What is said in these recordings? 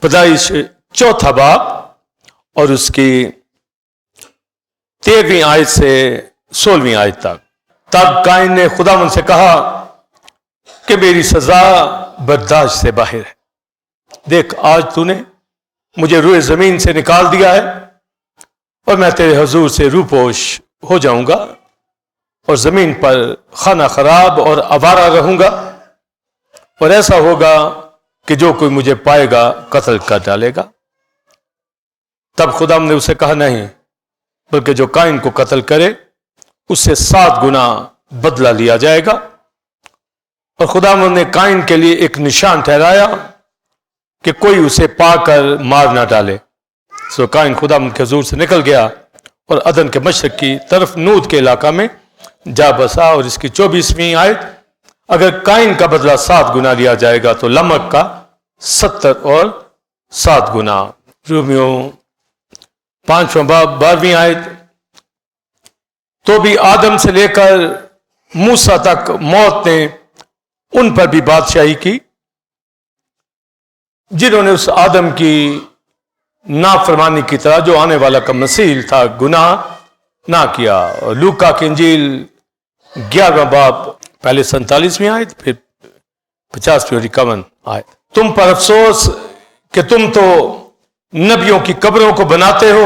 पैदाइश चौथा बाब और उसकी 13वीं आयत से 16वीं आयत तक। तब काइन ने खुदावंद से कहा कि मेरी सजा बर्दाश्त से बाहर है। देख, आज तूने मुझे रूए जमीन से निकाल दिया है और मैं तेरे हजूर से रूपोश हो जाऊंगा और जमीन पर खाना खराब और आवारा रहूंगा, और ऐसा होगा कि जो कोई मुझे पाएगा कत्ल कर डालेगा। तब खुदा ने उसे कहा, नहीं, बल्कि जो काइन को कत्ल करे उससे 7 गुना बदला लिया जाएगा। और खुदा ने काइन के लिए एक निशान ठहराया कि कोई उसे पाकर मार ना डाले। सो काइन खुदा के हुजूर से निकल गया और अदन के मशरक की तरफ नूद के इलाका में जा बसा। और इसकी 24वीं आयत, अगर काइन का बदला 7 गुना लिया जाएगा तो लमक का 70 और 7 गुना। रोमियो 5वां बाब 12वीं आयत, तो भी आदम से लेकर मूसा तक मौत ने उन पर भी बादशाही की जिन्होंने उस आदम की नाफरमानी की तरह जो आने वाला का मसीह था गुनाह ना किया। और लूका की इंजील 11वां बाब पहले 47वीं आयत फिर 50वीं और 51 आयत, तुम पर अफसोस कि तुम तो नबियों की कब्रों को बनाते हो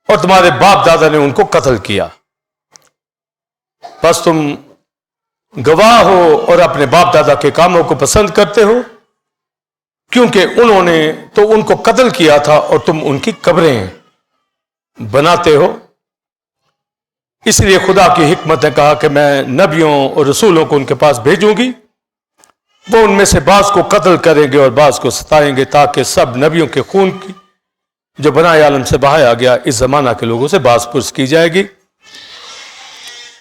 और तुम्हारे बाप दादा ने उनको कत्ल किया। बस तुम गवाह हो और अपने बाप दादा के कामों को पसंद करते हो, क्योंकि उन्होंने तो उनको कत्ल किया था और तुम उनकी कब्रें बनाते हो। इसलिए खुदा की हिकमत ने कहा कि मैं नबियों और रसूलों को उनके पास भेजूंगी, वो उनमें से बास को कत्ल करेंगे और बास को सताएंगे, ताकि सब नबियों के खून की जो बनाए आलम से बहाया गया इस जमाना के लोगों से बास पुरस की जाएगी।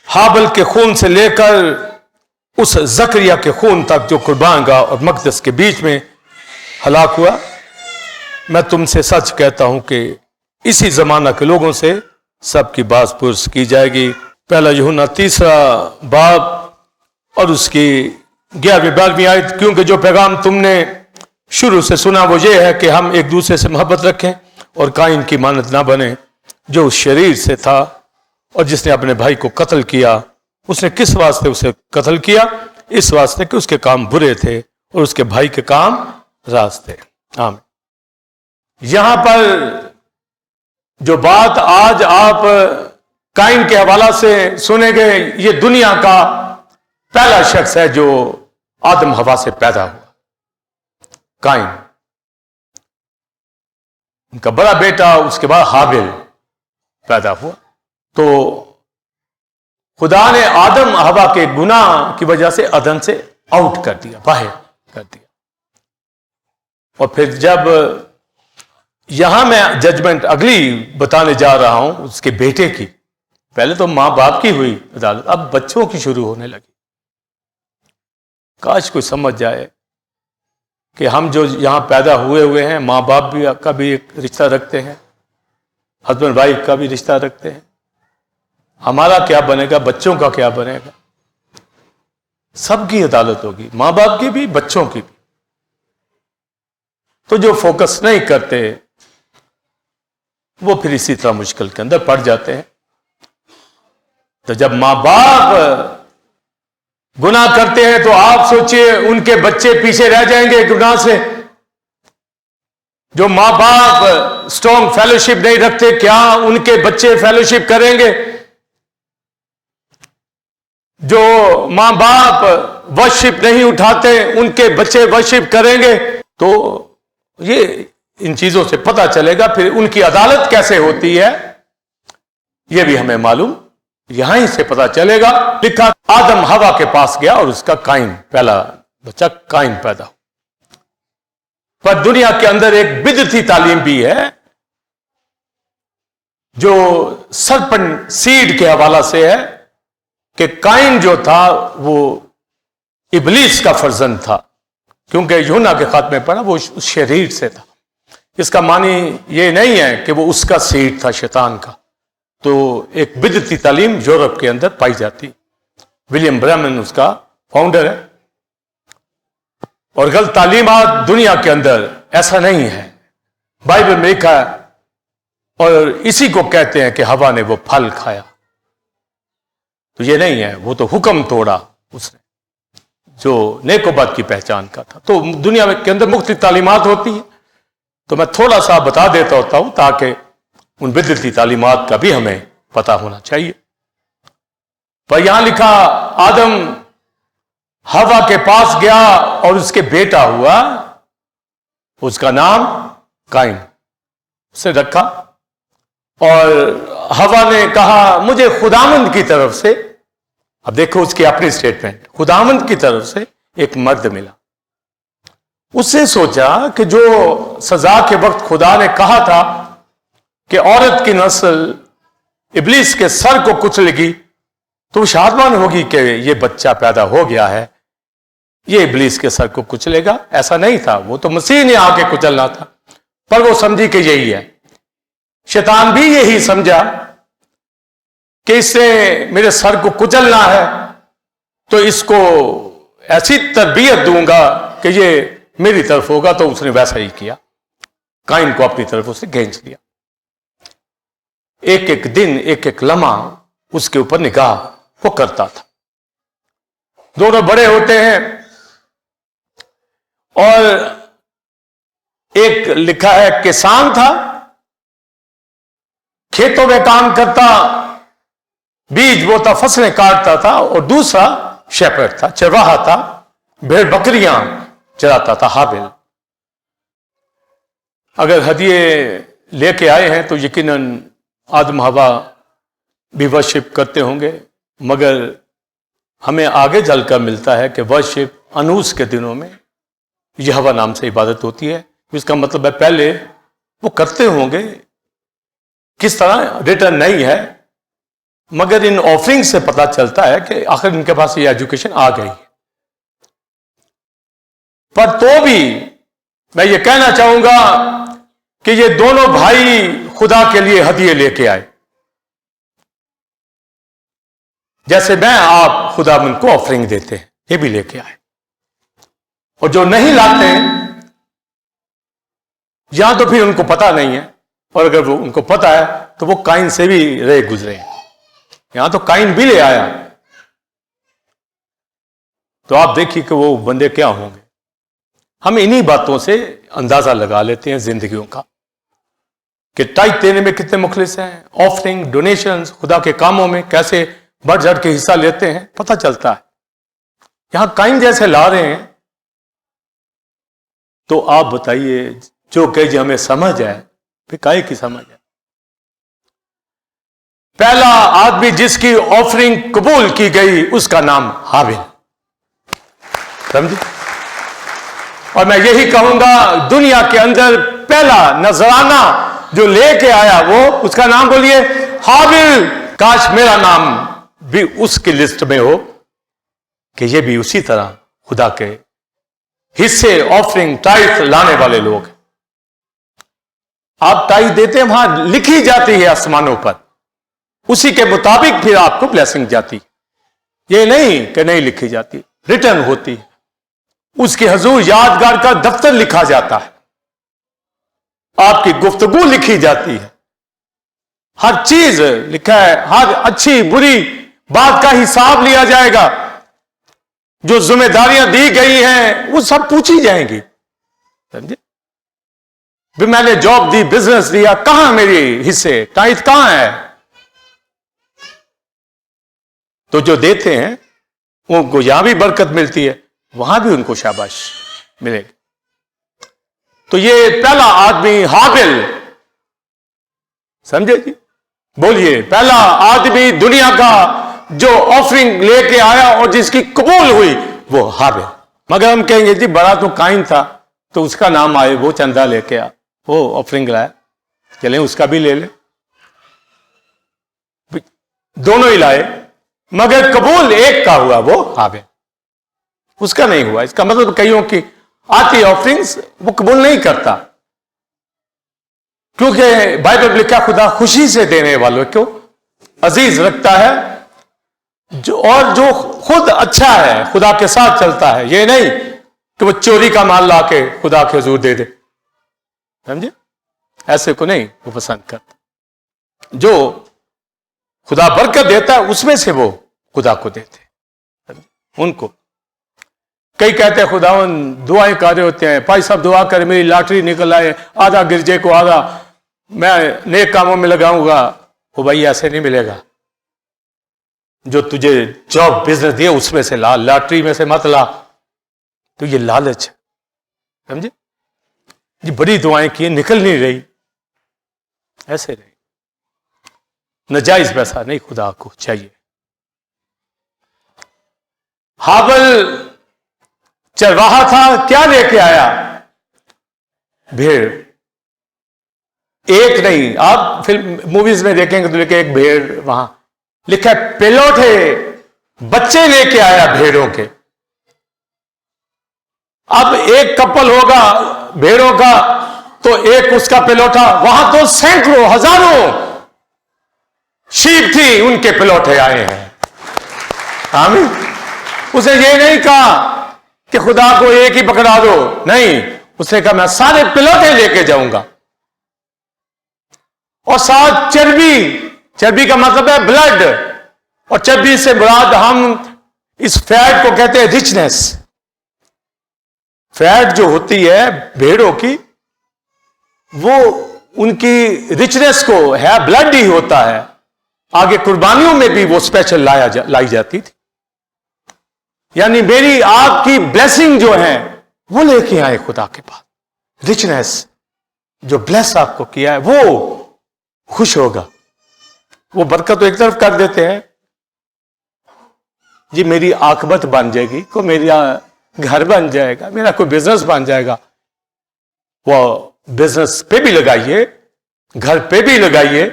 हाबल के खून से लेकर उस जकरिया के खून तक जो कुर्बान गाह और मकदस के बीच में हलाक हुआ, मैं तुमसे सच कहता हूं कि इसी जमाना के लोगों से सबकी बास पुरस की जाएगी। पहला यूहन्ना 3 बाब और उसकी 11वीं 12वीं आयत, क्योंकि जो पैगाम तुमने शुरू से सुना वो ये है कि हम एक दूसरे से मोहब्बत रखें और काइन की मानत ना बने जो उस शरीर से था, और जिसने अपने भाई को कत्ल किया उसने किस वास्ते उसे कत्ल किया? इस वास्ते कि उसके काम बुरे थे और उसके भाई के काम रास्ते। आमीन। यहां पर जो बात आज आप काइन के हवाला से सुनेंगे, ये दुनिया का पहला शख्स है जो आदम हवा से पैदा हुआ, काइन। उनका बड़ा बेटा उसके बाद हाबिल पैदा हुआ। तो खुदा ने आदम हवा के गुनाह की वजह से अदन से आउट कर दिया, बाहर कर दिया। और फिर जब यहां मैं जजमेंट अगली बताने जा रहा हूं उसके बेटे की, पहले तो मां बाप की हुई अदालत, अब बच्चों की शुरू होने लगी। काश कोई समझ जाए कि हम जो यहां पैदा हुए हैं, मां बाप भी का भी एक रिश्ता रखते हैं, हस्बैंड वाइफ का भी रिश्ता रखते हैं। हमारा क्या बनेगा, बच्चों का क्या बनेगा, सबकी अदालत होगी, मां बाप की भी बच्चों की भी। तो जो फोकस नहीं करते वो फिर इसी तरह मुश्किल के अंदर पड़ जाते हैं। तो जब मां बाप गुनाह करते हैं तो आप सोचिए उनके बच्चे पीछे रह जाएंगे गुनाह से। जो मां बाप स्ट्रॉन्ग फेलोशिप नहीं रखते, क्या उनके बच्चे फेलोशिप करेंगे? जो मां बाप वर्शिप नहीं उठाते, उनके बच्चे वर्शिप करेंगे। तो ये इन चीजों से पता चलेगा फिर उनकी अदालत कैसे होती है, यह भी हमें मालूम यहां से पता चलेगा। लिखा, आदम हवा के पास गया और उसका काइन, पहला बच्चा काइन पैदा हुआ। पर दुनिया के अंदर एक बिदअती तालीम भी है जो सरपंच सीड के हवाला से है कि काइन जो था वो इबलीस का फर्जंद था, क्योंकि यूहन्ना के खात में पढ़ा वो उस शरीर से था। इसका मानी ये नहीं है कि वो उसका सीड था शैतान का। तो एक बिदअती तालीम यूरोप के अंदर पाई जाती। विलियम ब्रैमन उसका फाउंडर है। और गलत तालीमात दुनिया के अंदर ऐसा नहीं है। बाइबल में लिखा है, और इसी को कहते हैं कि हवा ने वो फल खाया। तो ये नहीं है, वो तो हुक्म तोड़ा उसने जो नेकोबद की पहचान का था। तो दुनिया के अंदर मुख्तलिफ तालीमात होती है, तो मैं थोड़ा सा बता देता होता हूं ताकि उन बिदअती तालीमात का भी हमें पता होना चाहिए। पर यहां लिखा, आदम हवा के पास गया और उसके बेटा हुआ, उसका नाम काइन उसने रखा। और हवा ने कहा, मुझे खुदावंद की तरफ से, अब देखो उसकी अपनी स्टेटमेंट, खुदावंद की तरफ से एक मर्द मिला। उससे सोचा कि जो सजा के वक्त खुदा ने कहा था कि औरत की नस्ल इब्लीस के सर को कुचलेगी, तो शादमान होगी कि ये बच्चा पैदा हो गया है, ये इब्लीस के सर को कुचलेगा। ऐसा नहीं था, वो तो मसीह ने आके कुचलना था, पर वो समझी कि यही है। शैतान भी यही समझा कि इससे मेरे सर को कुचलना है, तो इसको ऐसी तरबियत दूंगा कि ये मेरी तरफ होगा। तो उसने वैसा ही किया, काइन को अपनी तरफ उसने खींच लिया। एक एक दिन, एक एक लम्हा उसके ऊपर निगाह वो करता था। दोनों बड़े होते हैं, और एक लिखा है किसान था, खेतों में काम करता, बीज बोता, फसलें काटता था, और दूसरा शेपर्ड था, चरवाहा था, भेड़ बकरियां चराता था, हाबिल। अगर हदिये लेके आए हैं तो यकीनन आदम हवा भी वर्शिप करते होंगे, मगर हमें आगे चलकर मिलता है कि वर्शिप अनूस के दिनों में यहोवा नाम से इबादत होती है। इसका मतलब है पहले वो करते होंगे, किस तरह रिटर्न नहीं है, मगर इन ऑफरिंग से पता चलता है कि आखिर इनके पास ये एजुकेशन आ गई है। पर तो भी मैं ये कहना चाहूंगा कि ये दोनों भाई खुदा के लिए हदिये लेके आए, जैसे मैं आप खुदावंद को ऑफरिंग देते हैं, ये भी लेके आए। और जो नहीं लाते हैं, या तो फिर उनको पता नहीं है, और अगर वो उनको पता है तो वो काइन से भी रहे गुजरे हैं। यहां तो काइन भी ले आया, तो आप देखिए कि वो बंदे क्या होंगे। हम इन्हीं बातों से अंदाजा लगा लेते हैं जिंदगियों का कि टाइप देने में कितने मुखलिस हैं, ऑफरिंग, डोनेशंस, खुदा के कामों में कैसे बढ़ चढ़ के हिस्सा लेते हैं, पता चलता है। यहां काइन जैसे ला रहे हैं, तो आप बताइए जो कहे हमें समझ है, फिर काहे की समझ है। पहला आदमी जिसकी ऑफरिंग कबूल की गई उसका नाम हाबिल, समझे। और मैं यही कहूंगा, दुनिया के अंदर पहला नजराना जो लेके आया वो, उसका नाम बोलिए हाबिल। काश मेरा नाम भी उसकी लिस्ट में हो कि ये भी उसी तरह खुदा के हिस्से, ऑफरिंग, टाइथ लाने वाले लोग। आप टाइथ देते हैं, वहां लिखी जाती है आसमानों पर, उसी के मुताबिक फिर आपको ब्लेसिंग जाती। ये नहीं कि नहीं लिखी जाती, रिटर्न होती है, उसके हजूर यादगार का दफ्तर लिखा जाता है, आपकी गुफ्तगू लिखी जाती है, हर चीज लिखा है, हर अच्छी बुरी बात का हिसाब लिया जाएगा। जो जिम्मेदारियां दी गई हैं वो सब पूछी जाएंगी, समझे। भी मैंने जॉब दी, बिजनेस दिया, कहां मेरे हिस्से, टाइथ कहां है। तो जो देते हैं उनको यहां भी बरकत मिलती है, वहां भी उनको शाबाश मिलेगी। तो ये पहला आदमी हाबिल, समझे जी, बोलिए। पहला आदमी दुनिया का जो ऑफरिंग लेके आया और जिसकी कबूल हुई वो हाबिल। मगर हम कहेंगे जी बड़ा तो काइन था, तो उसका नाम आए, वो चंदा लेके आ, वो ऑफरिंग लाया, चले उसका भी ले ले। दोनों ही लाए, मगर कबूल एक का हुआ, वो हाबिल, उसका नहीं हुआ। इसका मतलब कईयों की आती ऑफरिंग्स वो कबूल नहीं करता, क्योंकि बाइबल लिखा खुदा खुशी से देने वालों को अजीज रखता है, जो और जो खुद अच्छा है, खुदा के साथ चलता है। ये नहीं कि वो चोरी का माल ला के खुदा के हुजूर दे दे, समझे? ऐसे को नहीं वो पसंद करता। जो खुदा बरकत देता है उसमें से वो खुदा को देते उनको। कई कहते हैं खुदावन दुआएं कर रहे होते हैं, भाई साहब दुआ कर मेरी लॉटरी निकल आए, आधा गिरजे को आधा मैं नेक कामों में लगाऊंगा। वो भाई ऐसे नहीं मिलेगा। जो तुझे जॉब बिजनेस दिए उसमें से ला, लॉटरी में से मत ला। तो ये लालच है, समझे? ये बड़ी दुआएं की निकल नहीं रही, ऐसे नहीं। नाजायज पैसा नहीं खुदा को चाहिए। हाबल चरवाहा था, क्या लेके आया? भेड़। एक नहीं, आप फिल्म मूवीज में देखेंगे तो लेके एक भेड़, वहां लिखा है पेलोठे बच्चे लेके आया भेड़ों के। अब एक कपल होगा भेड़ों का तो एक उसका पेलोठा, वहां तो सैकड़ों हजारों शीप थी, उनके पेलोठे आए हैं। आमीन। उसे ये नहीं कहा कि खुदा को एक ही पकड़ा दो, नहीं, उसने कहा मैं सारे पेलोठे लेके जाऊंगा। और साथ चर्बी, चर्बी का मतलब है ब्लड, और चर्बी से मुराद हम इस फैट को कहते हैं रिचनेस। फैट जो होती है भेड़ों की, वो उनकी रिचनेस को है, ब्लड ही होता है। आगे कुर्बानियों में भी वो स्पेशल लाई जाती थी। यानी मेरी आपकी ब्लेसिंग जो है वो लेके आए खुदा के पास। रिचनेस जो ब्लेस आपको किया है वो खुश होगा। वो बरकत तो एक तरफ कर देते हैं जी, मेरी आकबत बन जाएगी, को मेरा घर बन जाएगा, मेरा कोई बिजनेस बन जाएगा। वो बिजनेस पे भी लगाइए, घर पे भी लगाइए,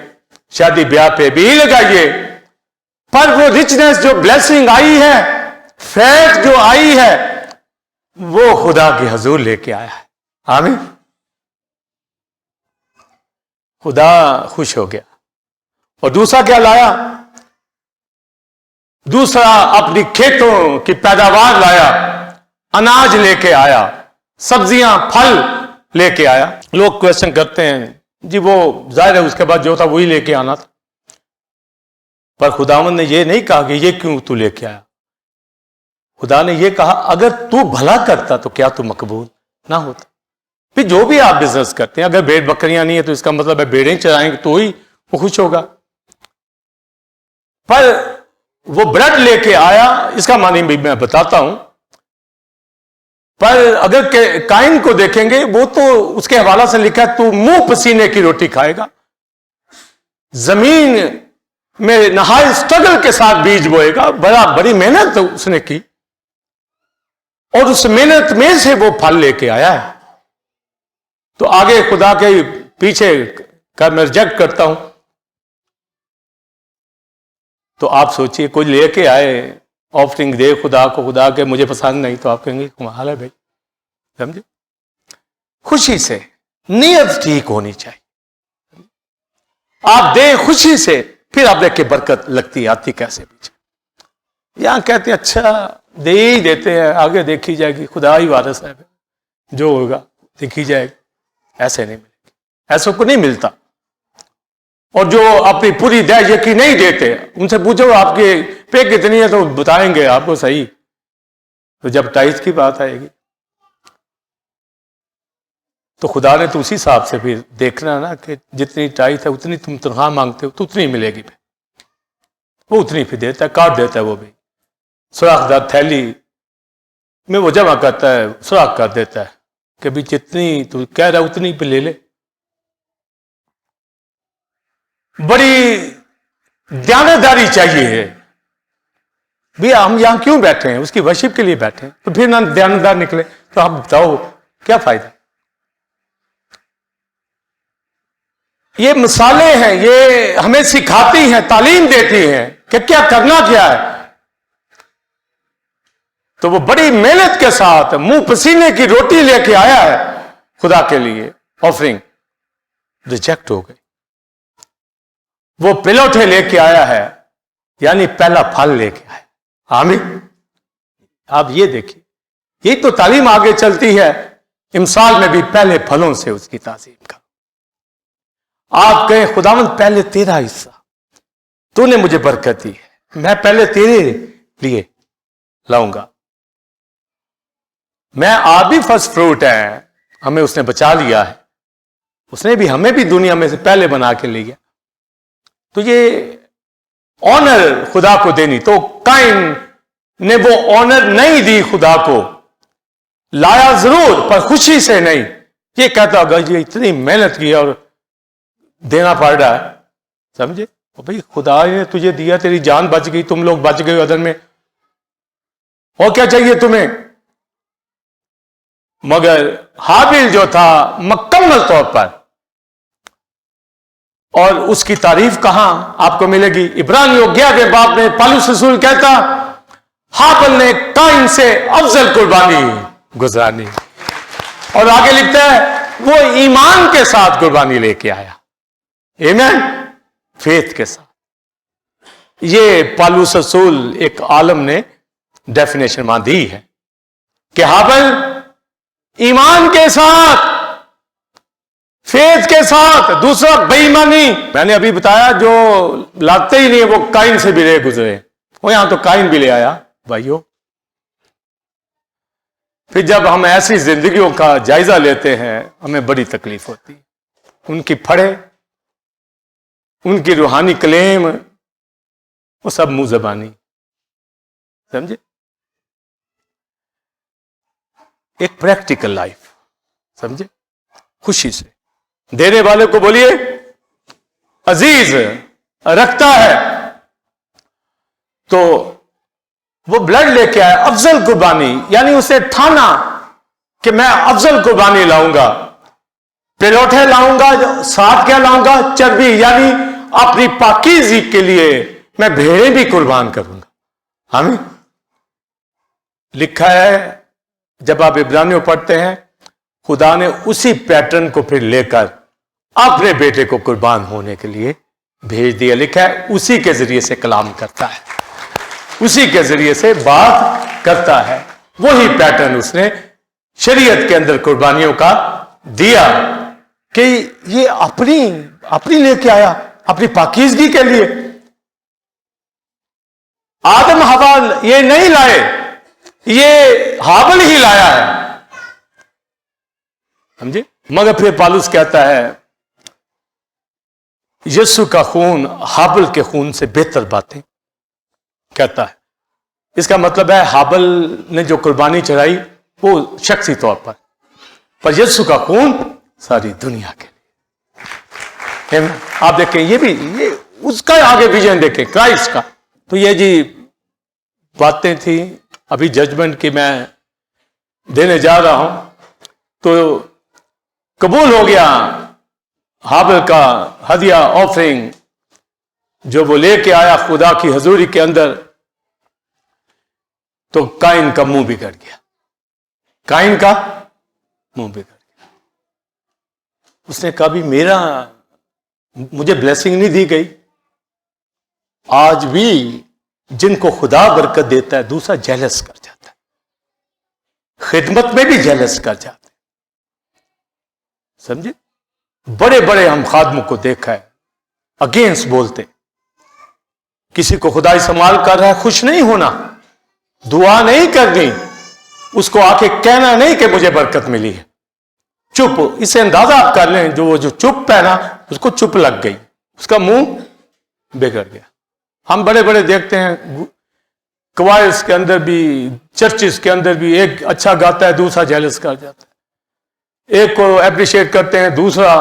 शादी ब्याह पे भी लगाइए, पर वो रिचनेस जो ब्लेसिंग आई है, फैट जो आई है, वो खुदा के हुजूर लेके आया है। आमीन। खुदा खुश हो गया। और दूसरा क्या लाया? दूसरा अपनी खेतों की पैदावार लाया, अनाज लेके आया, सब्जियां फल लेके आया। लोग क्वेश्चन करते हैं जी वो जाहिर है उसके बाद जो था वही लेके आना था, पर खुदावन ने ये नहीं कहा कि ये क्यों तू लेके आया। खुदा ने ये कहा अगर तू भला करता तो क्या तू मकबूल ना होता। फिर जो भी आप बिजनेस करते हैं, अगर भेड़ बकरियां नहीं है तो इसका मतलब है भेड़ें चराएंगे तो ही वो खुश होगा। पर वो ब्रेड लेके आया, इसका मानी भी मैं बताता हूं। पर अगर काइन को देखेंगे वो तो उसके हवाला से लिखा है तू मुंह पसीने की रोटी खाएगा, जमीन में नहाए स्ट्रगल के साथ बीज बोएगा, बड़ी मेहनत उसने की और उस मेहनत में से वो फल लेके आया है। तो आगे खुदा के पीछे का मैं रिजेक्ट करता हूं। तो आप सोचिए कोई लेके आए ऑफरिंग दे खुदा को, खुदा के मुझे पसंद नहीं, तो आप कहेंगे कमाल है भाई, समझे? खुशी से, नीयत ठीक होनी चाहिए। आप दे खुशी से, फिर आप देख के बरकत लगती आती कैसे पीछे। यहां कहते हैं अच्छा दे ही देते हैं, आगे देखी जाएगी, खुदा ही वारिस है, जो होगा देखी जाएगी। ऐसे नहीं मिलेगी, ऐसों को नहीं मिलता। और जो अपनी पूरी दया यकीन नहीं देते, उनसे पूछो आपके पे कितनी है तो बताएंगे आपको सही। तो जब टाइज की बात आएगी तो खुदा ने तो उसी हिसाब से फिर देखना ना कि जितनी टाइज है उतनी तुम तनख्वाह मांगते हो तो उतनी मिलेगी, वो उतनी फिर देता है, काट देता है। वो भी सुराखदार थैली में वो जमा करता है, सुराख कर देता है कि भी जितनी तू कह रहा उतनी पे ले ले। बड़ी ध्यानदारी चाहिए भैया, हम यहां क्यों बैठे हैं? उसकी वर्शिप के लिए बैठे हैं, तो फिर ना ध्यानदार निकले तो आप बताओ क्या फायदा? ये मिसालें हैं, ये हमें सिखाती हैं, तालीम देती हैं कि क्या करना क्या है। तो वो बड़ी मेहनत के साथ मुंह पसीने की रोटी लेके आया है खुदा के लिए, ऑफरिंग रिजेक्ट हो गई। वो पिलोठे लेके आया है, यानी पहला फल लेके आया। आमीन। आप ये देखिए, ये तो तालीम आगे चलती है, इमसाल में भी पहले फलों से उसकी ताजीम करो। आप कहें खुदावंद पहले तेरा हिस्सा, तूने मुझे बरकत दी है, मैं पहले तेरे लिए लाऊंगा। मैं आप भी फर्स्ट फ्रूट है, हमें उसने बचा लिया है, उसने भी हमें भी दुनिया में से पहले बना के लिया। तो ये ऑनर खुदा को देनी, तो काइन ने वो ऑनर नहीं दी खुदा को, लाया जरूर पर खुशी से नहीं। ये कहता होगा ये इतनी मेहनत की और देना पड़ रहा है, समझे? भाई खुदा ने तुझे दिया, तेरी जान बच गई, तुम लोग बच गए उधर में, और क्या चाहिए तुम्हें? मगर हाबिल जो था मुकम्मल तौर पर, और उसकी तारीफ कहां आपको मिलेगी? इब्रानियों 11वें बाब में पौलुस रसूल कहता हाबिल ने काइन से अफजल कुर्बानी गुजारी, और आगे लिखता है वो ईमान के साथ कुर्बानी लेके आया। आमीन, फेथ के साथ। ये पौलुस रसूल एक आलम ने डेफिनेशन वहां दी है कि हाबिल ईमान के साथ, फेथ के साथ, दूसरा बेईमानी। मैंने अभी बताया जो लागते ही नहीं वो काइन से भी ले गुजरे, वो यहां तो काइन भी ले आया भाइयों। फिर जब हम ऐसी जिंदगियों का जायजा लेते हैं हमें बड़ी तकलीफ होती है। उनकी फड़े, उनकी रूहानी क्लेम, वो सब मुंह जबानी, समझे? एक प्रैक्टिकल लाइफ, समझे? खुशी से देने वाले को बोलिए अजीज रखता है। तो वो ब्लड लेके आया, अफजल कुर्बानी, यानी उसे ठाना कि मैं अफजल कुर्बानी लाऊंगा, पेलोठे लाऊंगा, साथ क्या लाऊंगा? चर्बी, यानी अपनी पाकीज़ी के लिए मैं भेड़ें भी कुर्बान करूंगा। हमें लिखा है जब आप इब्रानियों पढ़ते हैं, खुदा ने उसी पैटर्न को फिर लेकर अपने बेटे को कुर्बान होने के लिए भेज दिया। लिखा है उसी के जरिए से कलाम करता है, उसी के जरिए से बात करता है। वही पैटर्न उसने शरीयत के अंदर कुर्बानियों का दिया कि ये अपनी लेके आया, अपनी पाकीज़गी के लिए। आदम हवा ये नहीं लाए, ये हाबिल ही लाया है, समझे? मगर फिर पौलुस कहता है यीशु का खून हाबिल के खून से बेहतर बातें कहता है। इसका मतलब है हाबिल ने जो कुर्बानी चढ़ाई वो शख्सी तौर पर यीशु का खून सारी दुनिया के लिए। आप देखें ये उसका आगे विजन देखें क्राइस्ट का। तो ये जी बातें थी अभी जजमेंट की मैं देने जा रहा हूं। तो कबूल हो गया हाबिल का हदिया, ऑफरिंग जो वो लेके आया खुदा की हजूरी के अंदर। तो काइन का मुंह बिगड़ गया, काइन का मुंह बिगड़ गया। उसने कहा भी मुझे ब्लेसिंग नहीं दी गई। आज भी जिनको खुदा बरकत देता है दूसरा जेलस कर जाता है, खिदमत में भी जेलस कर जाते, समझे? बड़े बड़े हम खादमों को देखा है अगेंस्ट बोलते। किसी को खुदा संभाल कर रहा है, खुश नहीं होना, दुआ नहीं करनी, उसको आके कहना नहीं कि मुझे बरकत मिली है, चुप। इसे अंदाजा आप कर लें जो चुप है ना उसको चुप लग गई, उसका मुंह बिगड़ गया। हम बड़े बड़े देखते हैं क्वायर्स के अंदर भी, चर्चिस के अंदर भी, एक अच्छा गाता है दूसरा जेलस कर जाता है, एक को अप्रिशिएट करते हैं दूसरा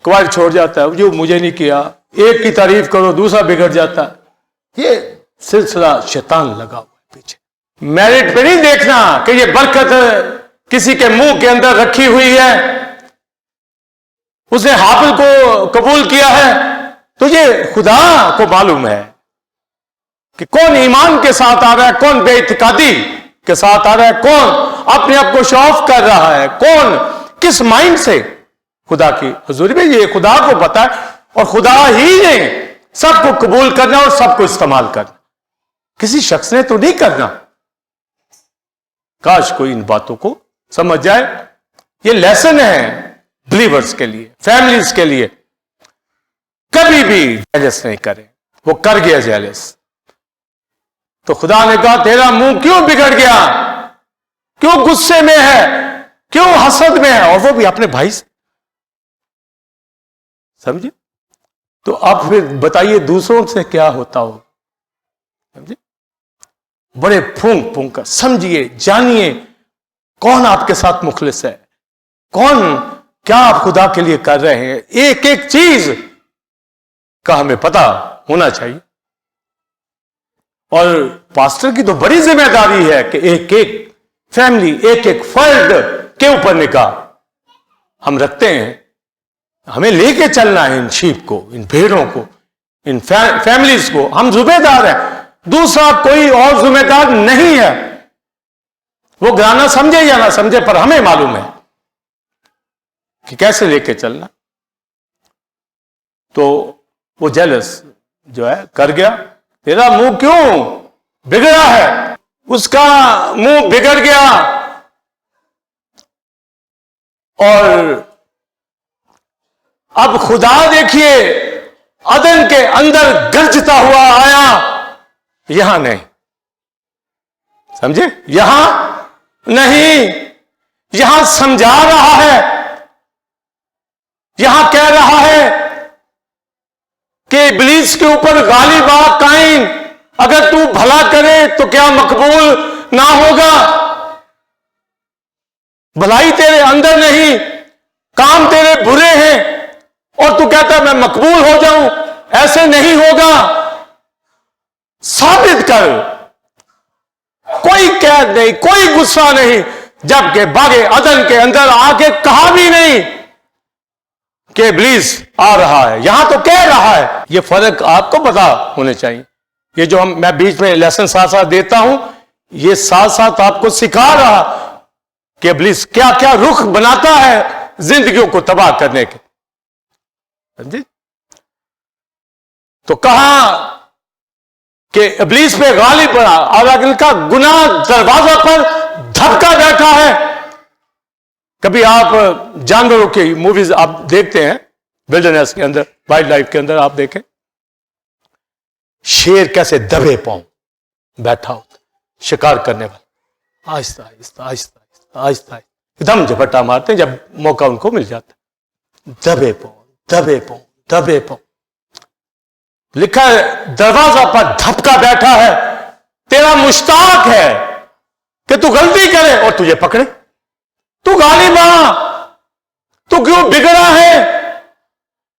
क्वायर छोड़ जाता है, जो मुझे नहीं किया। एक की तारीफ करो दूसरा बिगड़ जाता है। ये सिलसिला शैतान लगा हुआ है पीछे। मेरिट पे नहीं देखना कि ये बरकत किसी के मुंह के अंदर रखी हुई है, उसने हाबिल को कबूल किया है। तो ये खुदा को मालूम है कि कौन ईमान के साथ आ रहा है, कौन बेइतिकादी के साथ आ रहा है, कौन अपने आप को शो ऑफ कर रहा है, कौन किस माइंड से खुदा की हुजूरी में। ये खुदा को पता है और खुदा ही ने सबको कबूल करना और सबको इस्तेमाल करना, किसी शख्स ने तो नहीं करना। काश कोई इन बातों को समझ जाए। ये लेसन है बिलीवर्स के लिए, फैमिलीज के लिए। कभी भी जेलस नहीं करें। वो कर गया जेलस, तो खुदा ने कहा तेरा मुंह क्यों बिगड़ गया, क्यों गुस्से में है, क्यों हसद में है, और वो भी अपने भाई से। समझे? तो अब फिर बताइए दूसरों से क्या होता हो। समझे? बड़े फूंक फूंक कर समझिए, जानिए कौन आपके साथ मुखलिस है, कौन क्या आप खुदा के लिए कर रहे हैं। एक एक चीज का हमें पता होना चाहिए। और पास्टर की तो बड़ी जिम्मेदारी है कि एक एक फैमिली, एक एक फर्द के ऊपर निगाह हम रखते हैं। हमें लेके चलना है इन शीप को, इन भेड़ों को, इन फैमिलीज को। हम जिम्मेदार हैं, दूसरा कोई और जिम्मेदार नहीं है। वो गाना समझे या ना समझे, पर हमें मालूम है कि कैसे लेके चलना। तो वो जेलस जो है कर गया, तेरा मुंह क्यों बिगड़ा है, उसका मुंह बिगड़ गया। और अब खुदा देखिए अदन के अंदर गरजता हुआ आया, यहां नहीं। समझे? यहां नहीं, यहां समझा रहा है, यहां कह रहा है कि इब्लीस के ऊपर गालिब आ काइन, अगर तू भला करे तो क्या मकबूल ना होगा? भलाई तेरे अंदर नहीं, काम तेरे बुरे हैं, और तू कहता है मैं मकबूल हो जाऊं। ऐसे नहीं होगा। साबित कर। कोई कैद नहीं, कोई गुस्सा नहीं, जबकि बागे अदन के अंदर आके कहा भी नहीं कि इब्लीस आ रहा है, यहां तो कह रहा है। ये फर्क आपको पता होने चाहिए। ये जो मैं बीच में लेसन साथ साथ देता हूं, ये साथ साथ आपको सिखा रहा कि इब्लीस क्या क्या रुख बनाता है जिंदगियों को तबाह करने के। समझे? तो कहा कि इब्लीस पे गालिब पड़ा, और का गुनाह दरवाजा पर धक्का बैठा है। कभी आप जानवरों की मूवीज आप देखते हैं, विल्डरनेस के अंदर, वाइल्ड लाइफ के अंदर आप देखें, शेर कैसे दबे पांव बैठा होता शिकार करने वाला, आहिस्ता आहिस्ता आहिस्ता आहिस्ता आहिस्ता एकदम झपट्टा मारते हैं जब मौका उनको मिल जाता है। दबे पांव, दबे पांव, दबे पांव। लिखा है दरवाजा पर धपका बैठा है, तेरा मुश्ताक है कि तू गलती करे और तुझे पकड़े। तू गालिब आ, तू क्यों बिगड़ा है?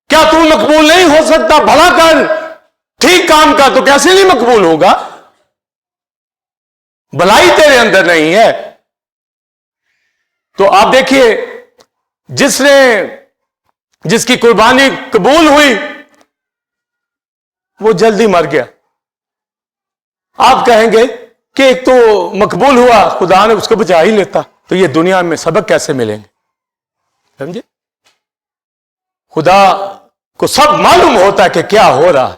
क्या तू मकबूल नहीं हो सकता? भला कर, ठीक काम कर, तो कैसे नहीं मकबूल होगा? भलाई तेरे अंदर नहीं है। तो आप देखिए, जिसकी कुर्बानी कबूल हुई वो जल्दी मर गया। आप कहेंगे कि एक तो मकबूल हुआ, खुदा ने उसको बचा ही लेता, तो ये दुनिया में सबक कैसे मिलेंगे? समझे? खुदा को सब मालूम होता है कि क्या हो रहा है।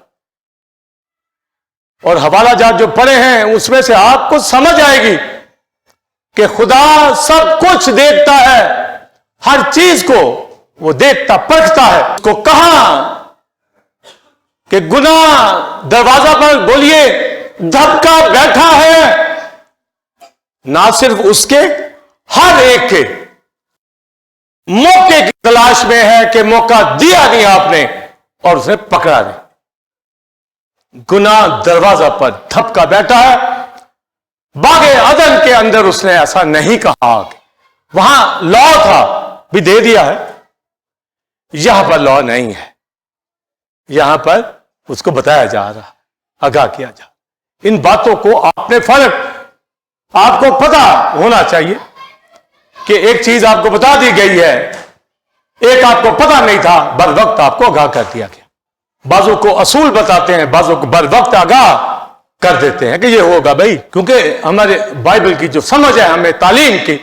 और हवाला जात जो पढ़े हैं उसमें से आपको समझ आएगी कि खुदा सब कुछ देखता है, हर चीज को वो देखता परखता है। उसको कहा कि गुनाह दरवाजा पर बोलिए धक्का बैठा है, ना सिर्फ उसके, हर एक के मौके की तलाश में है कि मौका दिया नहीं आपने और उसे पकड़ा नहीं। गुनाह दरवाजा पर धपका बैठा है। बागे अदन के अंदर उसने ऐसा नहीं कहा कि वहां लॉ था, भी दे दिया है। यहां पर लॉ नहीं है, यहां पर उसको बताया जा रहा, आगाह किया जा। इन बातों को आपने फर्क आपको पता होना चाहिए कि एक चीज आपको बता दी गई है, एक आपको पता नहीं था, बर वक्त आपको आगाह कर दिया गया। बाजों को असूल बताते हैं, बाजों को बर वक्त आगाह कर देते हैं कि ये होगा भाई, क्योंकि हमारे बाइबल की जो समझ है, हमें तालीम की,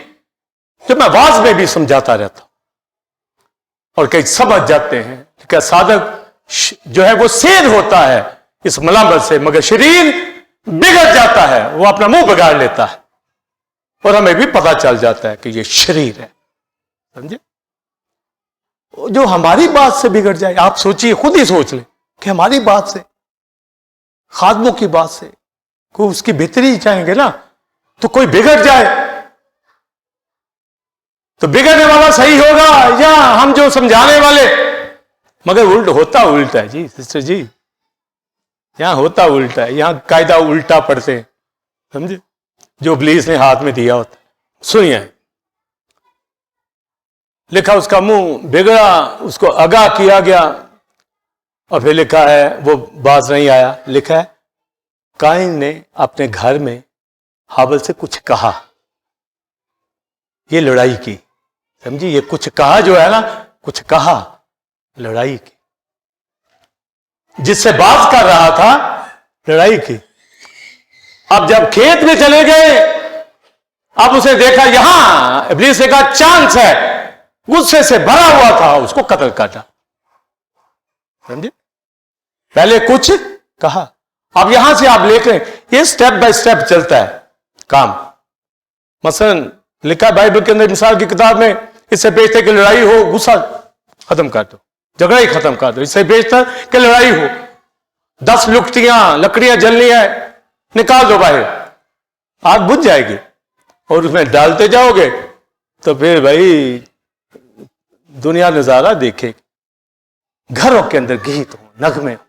जो मैं वाज में भी समझाता रहता हूं, और कई समझ जाते हैं कि साधक जो है वो सेध होता है इस मलामत से, मगर शरीर बिगड़ जाता है, वो अपना मुंह बिगाड़ लेता है। और हमें भी पता चल जाता है कि ये शरीर है। समझे? जो हमारी बात से बिगड़ जाए, आप सोचिए, खुद ही सोच ले कि हमारी बात से, खादमों की बात से कोई उसकी बेहतरी चाहेंगे ना, तो कोई बिगड़ जाए तो बिगड़ने वाला सही होगा या हम जो समझाने वाले? मगर होता उल्टा है जी सिस्टर जी, यहां होता उल्टा है, यहां कायदा उल्टा पढ़ते हैं। समझे? जो इब्लीस ने हाथ में दिया होता। सुनिए, लिखा उसका मुंह बिगड़ा, उसको आगाह किया गया, और फिर लिखा है वो बाज नहीं आया। लिखा है काइन ने अपने घर में हाबिल से कुछ कहा, ये लड़ाई की। समझी? ये कुछ कहा जो है ना, कुछ कहा, लड़ाई की। जिससे बात कर रहा था, लड़ाई की। अब जब खेत में चले गए, अब उसे देखा यहां इब्लीस का चांस है, गुस्से से भरा हुआ था, उसको कत्ल काटा। समझे? पहले कुछ कहा, अब यहां से आप लेकर ये स्टेप बाय स्टेप चलता है काम। मसलन लिखा बाइबल के अंदर, मिसाल की किताब में, इससे बेहतर कि लड़ाई हो, गुस्सा खत्म कर दो, झगड़ा ही खत्म कर दो। इससे बेहतर कि लड़ाई हो, 10 लुकटियां, लकड़ियां जलनी है, निकाल दो बाहर, आग बुझ जाएगी। और उसमें डालते जाओगे तो फिर भाई दुनिया नजारा देखे, घरों के अंदर गीत हो, नगमे हो,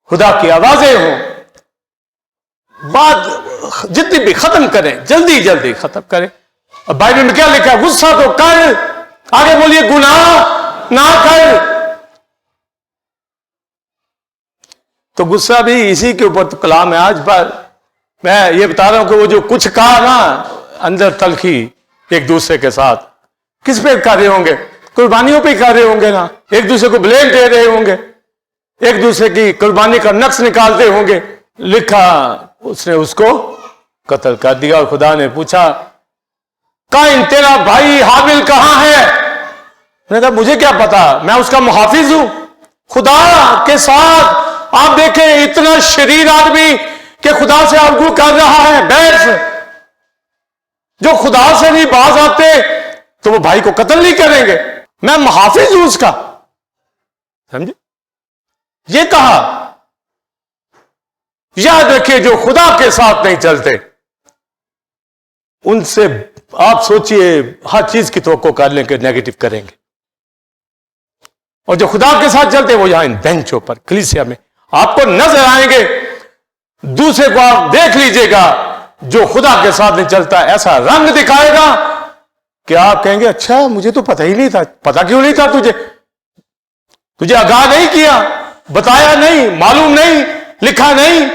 खुदा की आवाजें हो, बात जितनी भी खत्म करें, जल्दी जल्दी खत्म करें। और बाइबल में क्या लिखा है? गुस्सा तो कर, आगे बोलिए गुनाह ना कर। तो गुस्सा भी इसी के ऊपर तो कलाम है। आज पर मैं ये बता रहा हूं कि वो जो कुछ कहा ना, अंदर तलखी एक दूसरे के साथ, किस पे कर रहे होंगे? कुर्बानियों पे कर रहे होंगे ना, एक दूसरे को ब्लेम दे रहे होंगे, एक दूसरे की कुर्बानी का नक्श निकालते होंगे। लिखा उसने उसको कत्ल कर दिया। और खुदा ने पूछा, काइन तेरा भाई हाबिल कहां है? मैंने कहा मुझे क्या पता, मैं उसका मुहाफिज हूं खुदा के साथ। आप देखें, इतना शरीर आदमी कि खुदा से आर्गू कर रहा है, बहस। जो खुदा से नहीं बाज आते तो वो भाई को कत्ल नहीं करेंगे। मैं मुहाफिज हूं उसका। समझे? ये कहा। याद रखिए, जो खुदा के साथ नहीं चलते उनसे आप सोचिए हर चीज की तवक्को कर लें कि नेगेटिव करेंगे। और जो खुदा के साथ चलते वो यहां इन बेंचों पर, कलीसिया में आपको नजर आएंगे। दूसरे को आप देख लीजिएगा, जो खुदा के साथ नहीं चलता ऐसा रंग दिखाएगा कि आप कहेंगे अच्छा मुझे तो पता ही नहीं था। पता क्यों नहीं था? तुझे आगाह नहीं किया, बताया नहीं, मालूम नहीं, लिखा नहीं,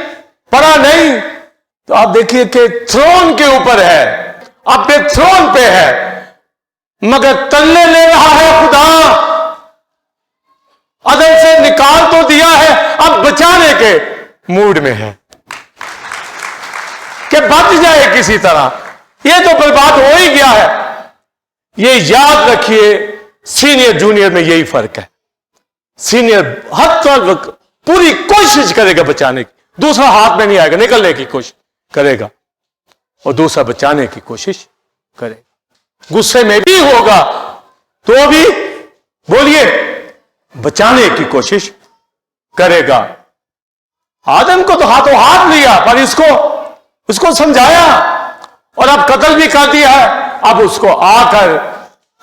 पढ़ा नहीं। तो आप देखिए कि थ्रोन के ऊपर है, अपने थ्रोन पे है, मगर तल्ले ले रहा है खुदा। अदल से निकाल तो दिया है, अब बचाने के मूड में है कि बच जाए किसी तरह। ये तो बर्बाद हो ही गया है। ये याद रखिए, सीनियर जूनियर में यही फर्क है। सीनियर हर तक पूरी कोशिश करेगा बचाने की, दूसरा हाथ में नहीं आएगा, निकलने की कोशिश करेगा, और दूसरा बचाने की कोशिश करेगा। गुस्से में भी होगा तो भी बोलिए बचाने की कोशिश करेगा। आदम को तो हाथों हाथ लिया, पर उसको समझाया और अब कत्ल भी कर दिया है। अब उसको आकर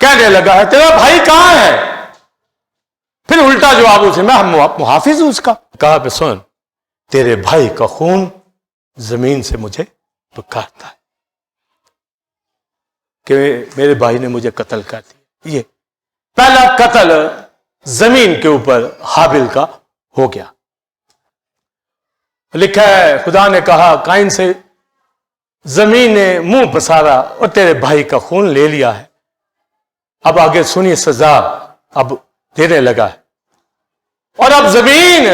कहने लगा है तेरा भाई कहां है? फिर उल्टा जवाब उसे, मैं मुहाफिज हूं उसका। कहा पे सुन, तेरे भाई का खून जमीन से मुझे पुकारता है कि मेरे भाई ने मुझे कत्ल कर दिया। ये पहला कत्ल जमीन के ऊपर हाबिल का हो गया। लिखा है खुदा ने कहा काइन से, जमीन ने मुंह पसारा और तेरे भाई का खून ले लिया है। अब आगे सुनिए, सजा अब देने लगा है। और अब जमीन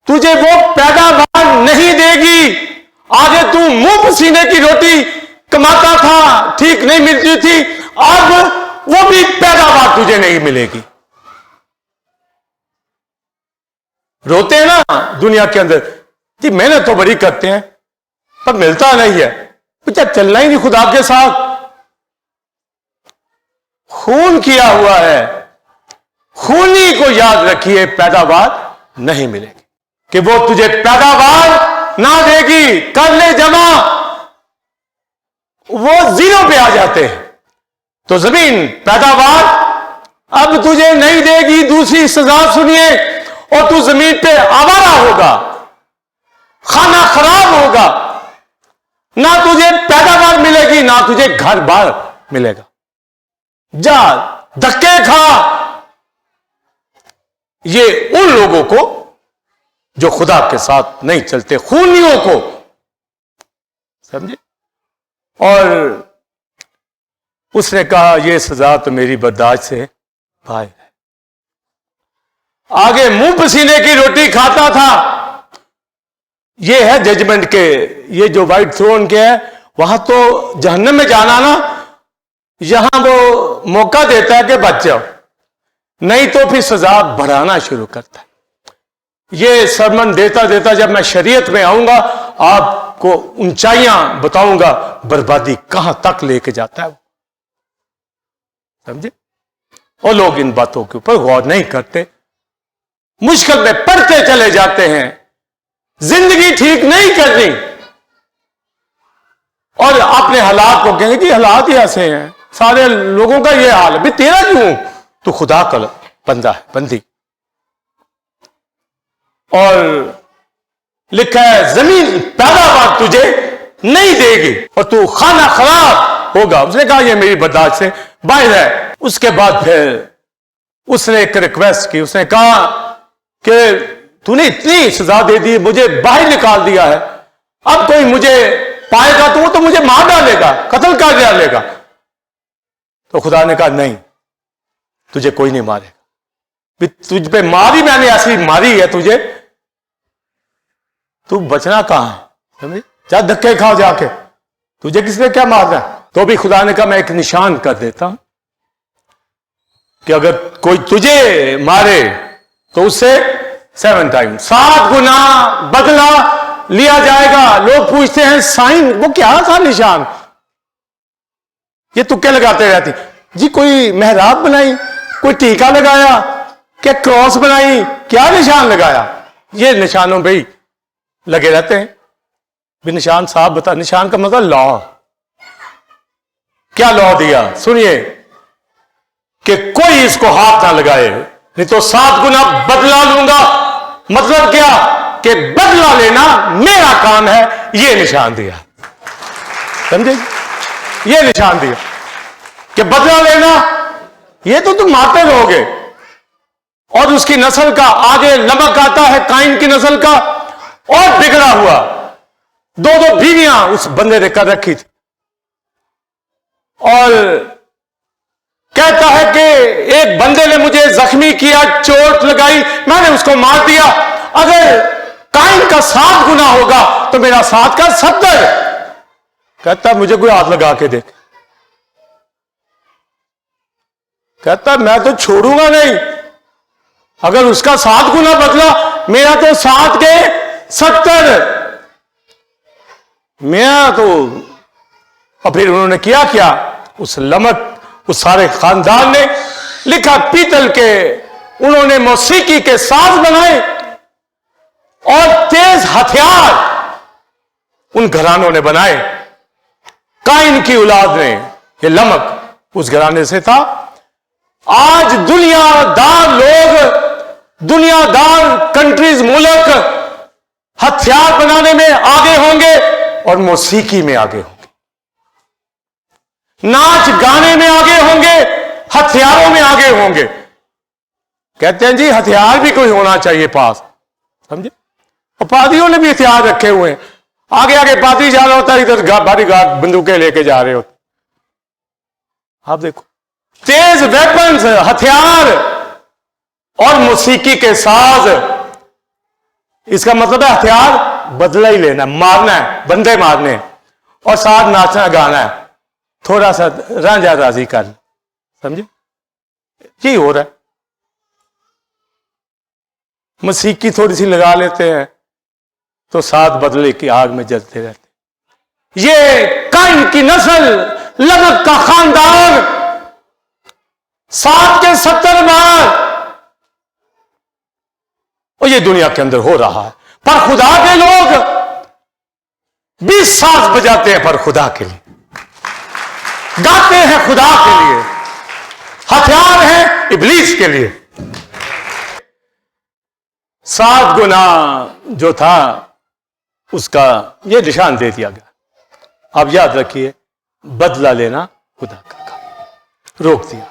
तुझे वो पैदावार नहीं देगी। आगे तू मुंह पसीने की रोटी कमाता था, ठीक नहीं मिलती थी, अब वो भी पैदावार तुझे नहीं मिलेगी। रोते हैं ना दुनिया के अंदर कि मेहनत तो बड़ी करते हैं पर मिलता नहीं है। क्या चलना ही नहीं खुदा के साथ? खून किया हुआ है, खूनी को याद रखिए पैदावार नहीं मिलेगी, कि वो तुझे पैदावार ना देगी। कर ले जमा, वो जीरो पे आ जाते हैं। तो जमीन पैदावार अब तुझे नहीं देगी। दूसरी सजा सुनिए, और तू जमीन पे आवारा होगा, खाना खराब होगा, ना तुझे पैदावार मिलेगी ना तुझे घर बार मिलेगा। जा धक्के खा। ये उन लोगों को जो खुदा के साथ नहीं चलते, खूनियों को, समझे। और उसने कहा ये सजा तो मेरी बर्दाश्त से बाहर है। आगे मुंह पसीने की रोटी खाता था। ये है जजमेंट के, ये जो व्हाइट थ्रोन के है, वहां तो जहन्नम में जाना ना, यहां वो मौका देता है कि बच जाओ, नहीं तो फिर सजा बढ़ाना शुरू करता है। ये सरमन देता देता जब मैं शरीयत में आऊंगा, आपको ऊंचाइयां बताऊंगा, बर्बादी कहां तक लेके जाता है, समझे। और लोग इन बातों के ऊपर गौर नहीं करते, मुश्किल में पड़ते चले जाते हैं, जिंदगी ठीक नहीं करनी, और अपने हालात को कहेंगे कि हालात ही ऐसे हैं, सारे लोगों का ये हाल है, भाई तेरा क्यों? तू खुदा का बंदा है, बंदी। और लिखा है जमीन पैदावार तुझे नहीं देगी और तू खाना खराब होगा। उसने कहा ये मेरी बर्दाश्त से बाहर है। उसके बाद फिर उसने एक रिक्वेस्ट की, उसने कहा कि तूने इतनी सजा दे दी, मुझे बाहर निकाल दिया है, अब कोई मुझे पाएगा तो वो तो मुझे मार डालेगा, कत्ल कर डालेगा। तो खुदा ने कहा नहीं, तुझे कोई नहीं मारेगा, तुझ पे मारी मैंने ऐसी मारी है तुझे, तू बचना कहां है, समझे। जा धक्के खाओ जाके, तुझे किसने क्या मारना है। तो भी खुदा ने कहा मैं एक निशान कर देता हूं कि अगर कोई तुझे मारे तो उससे 7 टाइम 7 गुना बदला लिया जाएगा। लोग पूछते हैं साइन वो क्या था निशान, ये तुक्के लगाते रहती जी। कोई मेहराब बनाई, कोई टीका लगाया, क्या क्रॉस बनाई, क्या निशान लगाया? ये निशानों पे ही लगे रहते हैं। भी निशान साहब बता, निशान का मतलब लॉ। क्या लॉ दिया सुनिए, कि कोई इसको हाथ ना लगाए, नहीं तो 7 गुना बदला लूंगा। मतलब क्या कि बदला लेना मेरा काम है, ये निशान दिया, समझे। ये निशान दिया कि बदला लेना, ये तो तुम मारते रहोगे। और उसकी नस्ल का आगे नमक आता है, काइन की नस्ल का, और बिगड़ा हुआ 2 बीवियां उस बंदे ने कर रखी थी। और कहता है कि एक बंदे ने मुझे जख्मी किया, चोट लगाई, मैंने उसको मार दिया। अगर काइन का 7 गुना होगा तो मेरा 7 का 70। कहता मुझे कोई हाथ लगा के देख। कहता मैं तो छोड़ूंगा नहीं, अगर उसका 7 गुना बदला, मेरा तो 7 के 70। मैं तो, और फिर उन्होंने किया क्या, उस लमक, उस सारे खानदान ने लिखा पीतल के, उन्होंने मौसीकी के साज बनाए और तेज हथियार उन घरानों ने बनाए। काइन की औलाद ने, ये लमक उस घराने से था। आज दुनियादार लोग, दुनियादार कंट्रीज, मुल्क हथियार बनाने में आगे होंगे और मौसीकी में आगे होंगे, नाच गाने में आगे होंगे, हथियारों में आगे होंगे। कहते हैं जी हथियार भी कोई होना चाहिए पास, समझे। और पादरियों ने भी हथियार रखे हुए हैं, आगे आगे पादरी जा रहा होता है, इधर भारी बंदूकें लेके जा रहे होते। आप देखो, तेज वेपन्स, हथियार और मौसीकी के साज। इसका मतलब है हथियार बदला ही लेना, मारना है, बंदे मारने, और साथ नाचना गाना है, थोड़ा सा रांझा राजी कर, समझे। यही हो रहा है। मौसीकी थोड़ी सी लगा लेते हैं तो साथ बदले की आग में जलते रहते। ये काइन की नस्ल, लमक का खानदान 7 के 70 बार, और ये दुनिया के अंदर हो रहा है। पर खुदा के लोग 20 साज बजाते हैं, पर खुदा के लिए गाते हैं, खुदा के लिए हथियार हैं इब्लीस के लिए। 7 गुना जो था उसका ये निशान दे दिया गया। अब याद रखिए, बदला लेना खुदा का काम, रोक दिया।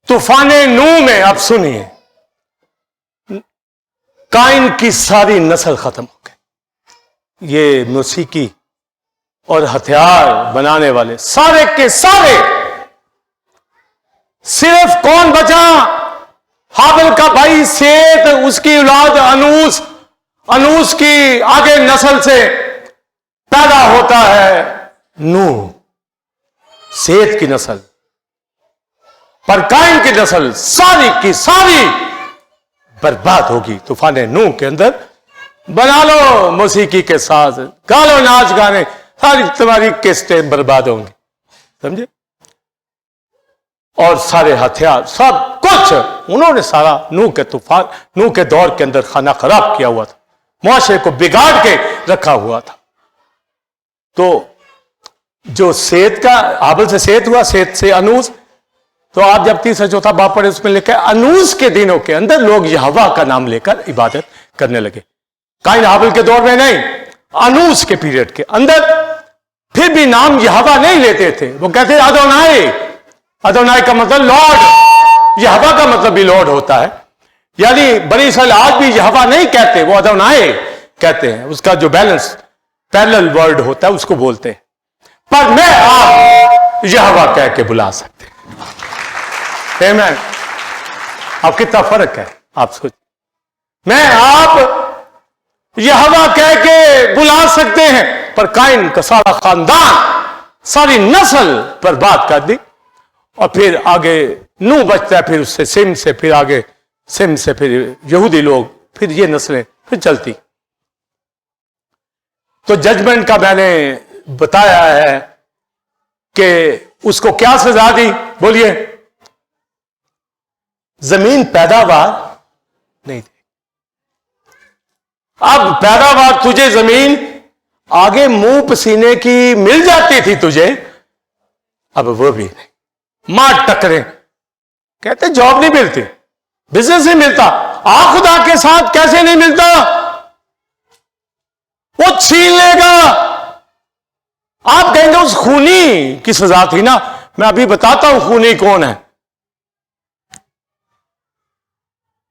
तूफाने नूह में अब सुनिए, काइन की सारी नस्ल खत्म हो गई। ये मौसीकी और हथियार बनाने वाले सारे के सारे, सिर्फ कौन बचा? हाबिल का भाई सेत, उसकी औलाद अनूस, अनूस की आगे नस्ल से पैदा होता है नूह, सेत की नस्ल। पर काइन की नस्ल सारी की सारी बर्बाद होगी तूफान नूह के अंदर। बना लो मौसीकी के साथ, गा लो नाच गाने, सारी तुम्हारी किस्तें बर्बाद होंगी, समझे? और सारे हथियार सब कुछ उन्होंने सारा नूह के तूफान, नूह के दौर के अंदर खाना खराब किया हुआ था, मुआशरे को बिगाड़ के रखा हुआ था। तो जो सेत का, हाबिल से सेत हुआ, सेत से अनूस, तो आप जब 3 से 4 बाप पढ़े उसमें लिखा है अनूस के दिनों के अंदर लोग यहोवा का नाम लेकर इबादत करने लगे। काइन हाबिल के दौर में नहीं, अनूस के पीरियड के अंदर फिर भी नाम यहोवा नहीं लेते थे, वो कहते अदोनाई। अदोनाई का मतलब लॉर्ड, यहोवा का मतलब भी लॉर्ड होता है। यानी बनी इस्राएल आज भी यहोवा नहीं कहते, वो अदोनाई कहते हैं। उसका जो बैलेंस पैरेलल वर्ड होता है उसको बोलते हैं। पर मैं आप यहोवा कह के बुला सकते हैं। आमीन। अब कितना फर्क है आप सोच, मैं आप यहोवा कह के बुला सकते हैं, पर काइन का सारा खानदान, सारी नस्ल बर्बाद कर दी। और फिर आगे नूह बचता है, फिर उससे सिम से, फिर आगे सिम से फिर यहूदी लोग, फिर ये नस्लें फिर चलती। तो जजमेंट का मैंने बताया है कि उसको क्या सजा दी, बोलिए? जमीन पैदावार नहीं दी। अब पैदावार तुझे जमीन आगे मुंह पसीने की मिल जाती थी तुझे, अब वो भी नहीं। मार टकरे, कहते जॉब नहीं मिलती, बिजनेस नहीं मिलता, खुदा के साथ कैसे नहीं मिलता? वो छीन लेगा। आप कहेंगे उस खूनी की सजा थी ना, मैं अभी बताता हूं खूनी कौन है।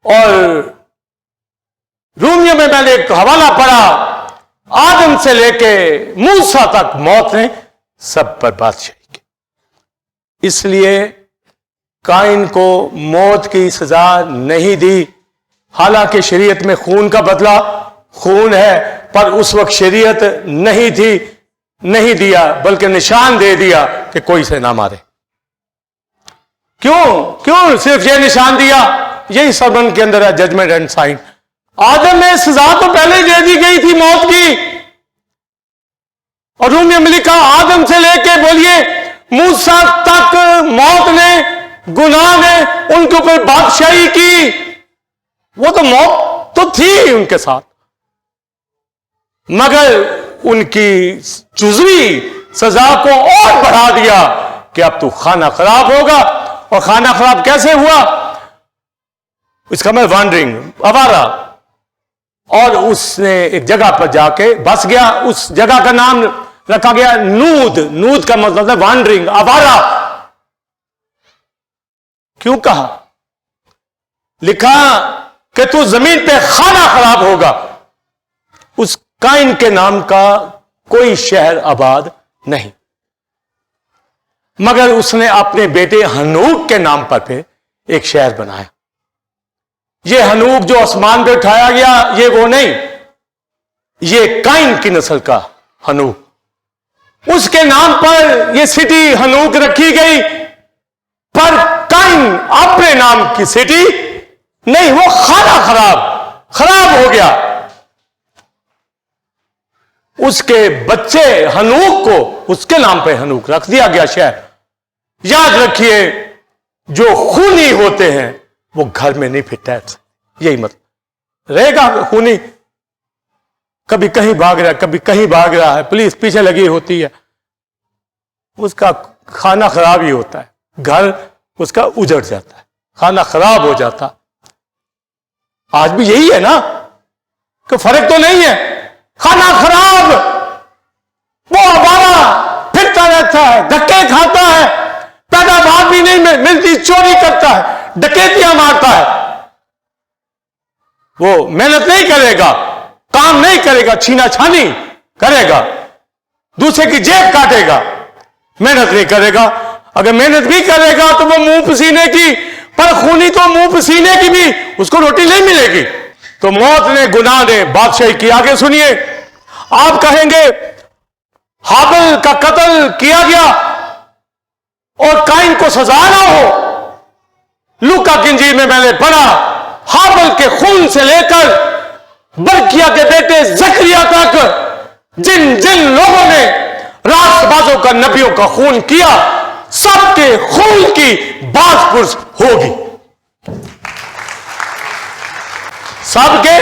और रूमियों में मैंने एक हवाला पढ़ा, आदम से लेके मूसा तक मौत ने सब पर बादशाही की। इसलिए काइन को मौत की सजा नहीं दी। हालांकि शरीयत में खून का बदला खून है, पर उस वक्त शरीयत नहीं थी, नहीं दिया, बल्कि निशान दे दिया कि कोई से ना मारे। क्यों सिर्फ ये निशान दिया? यही सरमन के अंदर है, जजमेंट एंड साइन। आदम में सजा तो पहले ही दे दी गई थी मौत की। और रूमियों में लिखा, आदम से लेके बोलिए मूसा तक मौत ने, गुनाह ने उनके ऊपर बादशाही की। वो तो मौत तो थी उनके साथ, मगर उनकी जुज़वी सजा को और बढ़ा दिया कि अब तू खाना खराब होगा। और खाना खराब कैसे हुआ? इसका मैं वांडरिंग, आवारा। और उसने एक जगह पर जाके बस गया, उस जगह का नाम रखा गया नूद। नूद का मतलब है वांडरिंग, आवारा। क्यों कहा? लिखा कि तू जमीन पे खाना खराब होगा। उस काइन के नाम का कोई शहर आबाद नहीं, मगर उसने अपने बेटे हनूक के नाम पर फिर एक शहर बनाया। ये हनूक जो आसमान पे उठाया गया, ये वो नहीं, ये काइन की नस्ल का हनूक। उसके नाम पर ये सिटी हनूक रखी गई, पर काइन अपने नाम की सिटी नहीं, वो खाना खराब हो गया। उसके बच्चे हनूक को उसके नाम पे हनूक रख दिया गया शहर। याद रखिए, जो खूनी होते हैं वो घर में नहीं फिर ठहर, यही मतलब रहेगा खूनी, कभी कहीं भाग रहा है, कभी कहीं भाग रहा है, पुलिस पीछे लगी होती है, उसका खाना खराब ही होता है, घर उसका उजड़ जाता है, खाना खराब हो जाता। आज भी यही है ना, कि फर्क तो नहीं है, खाना खराब, वो आवारा फिरता रहता है, धक्के खाता है, पैदावार भी नहीं मिलती, चोरी करता है, डकैतियां मारता है, वो मेहनत नहीं करेगा, काम नहीं करेगा, छीना छानी करेगा, दूसरे की जेब काटेगा, मेहनत नहीं करेगा। अगर मेहनत भी करेगा तो वो मुंह पसीने की, पर खूनी तो मुंह पसीने की भी उसको रोटी नहीं मिलेगी। तो मौत ने, गुनाह ने बादशाही की। आगे सुनिए, आप कहेंगे हाबिल का कत्ल किया गया और काइन को सजा ना हो। लूका की इंजील में मैंने पढ़ा, हाबिल के खून से लेकर बरकिया के बेटे जकरिया तक जिन जिन लोगों ने रास्तबाजों का, नबियों का खून किया, सबके खून की बाज़पुरस होगी, सबके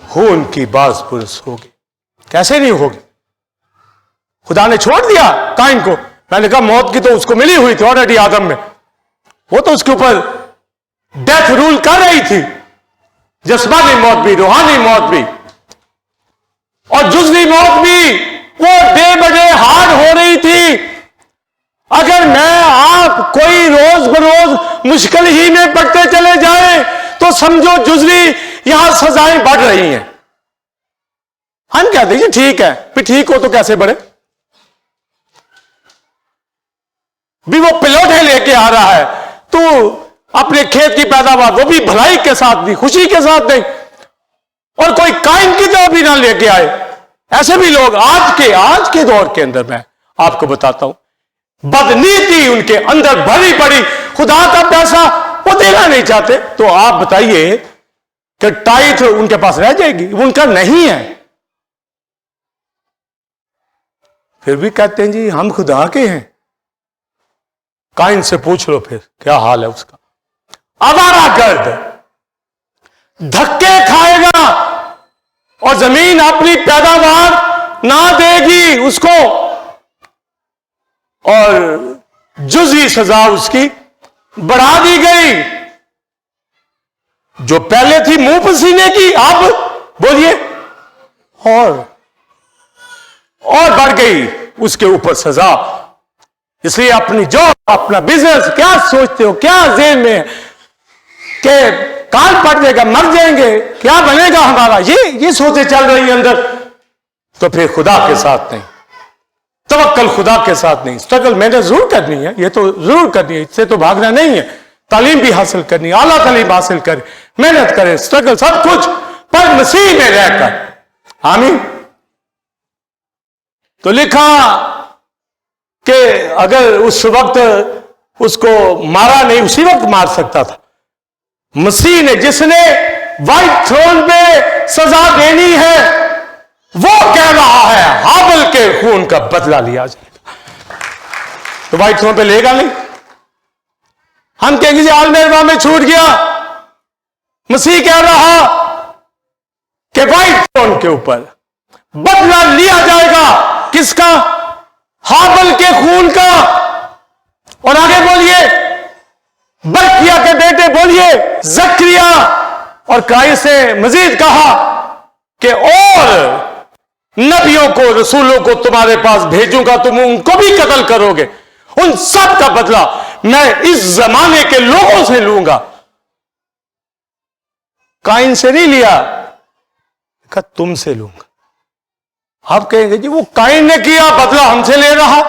खून की बाज़पुरस होगी। कैसे नहीं होगी? खुदा ने छोड़ दिया काइन को। मैंने कहा मौत की तो उसको मिली हुई थी ऑलरेडी आदम में, वो तो उसके ऊपर डेथ रूल कर रही थी, जिस्मानी मौत भी, रूहानी मौत भी और जुज़वी मौत भी, वो डे बडे हार्ड हो रही थी। अगर मैं आप कोई रोज बरोज मुश्किल ही में पड़ते चले जाएं तो समझो जुज़वी यहां सजाएं बढ़ रही हैं। हम कहते हैं ठीक है, फिर ठीक हो तो कैसे बढ़े? भी वो पिलौठे लेके आ रहा है, तो अपने खेत की पैदावार वो भी भलाई के साथ नहीं, खुशी के साथ नहीं, और कोई काइन की तरह भी ना लेके आए। ऐसे भी लोग आज के दौर के अंदर, मैं आपको बताता हूं, बदनीति उनके अंदर भरी पड़ी, खुदा का पैसा वो देना नहीं चाहते। तो आप बताइए कि टाइथ उनके पास रह जाएगी? उनका नहीं है, फिर भी कहते हैं जी हम खुदा के हैं। काइन से पूछ लो फिर क्या हाल है उसका। आवारा गर्द, धक्के खाएगा और जमीन अपनी पैदावार ना देगी उसको, और जुज़वी सजा उसकी बढ़ा दी गई। जो पहले थी मुंह पसीने की, अब बोलिए और बढ़ गई उसके ऊपर सजा। इसलिए अपनी जॉब, अपना बिजनेस, क्या सोचते हो, क्या जेल में कि कान पड़ जाएगा, मर जाएंगे, क्या बनेगा हमारा, ये सोचे चल रही है अंदर। तो फिर खुदा के साथ नहीं, तवक्कल खुदा के साथ नहीं। स्ट्रगल मैंने जरूर करनी है, ये तो जरूर करनी है, इससे तो भागना नहीं है। तालीम भी हासिल करनी, आला तालीम हासिल करे, मेहनत करे, स्ट्रगल सब कुछ, पर मसीह में रहकर। आमीन। तो लिखा कि अगर उस वक्त उसको मारा नहीं, उसी वक्त मार सकता था। मसीह ने, जिसने व्हाइट थ्रोन पे सजा देनी है, वो कह रहा है हाबिल के खून का बदला लिया जाएगा। तो व्हाइट थ्रोन पे लेगा नहीं। हम कहेंगे जी आलमेरवा में छूट गया। मसीह कह रहा कि व्हाइट थ्रोन के ऊपर बदला लिया जाएगा। किसका? हाबिल के खून का। और आगे बोलिए, बरकिया के बेटे बोलिए जकरिया, और काई से मजीद कहा कि और नबियों को, रसूलों को तुम्हारे पास भेजूंगा, तुम उनको भी कत्ल करोगे। उन सब का बदला मैं इस जमाने के लोगों से लूंगा। काइन से नहीं लिया, कहा तुमसे लूंगा। आप कहेंगे जी वो काइन ने किया, बदला हमसे ले रहा।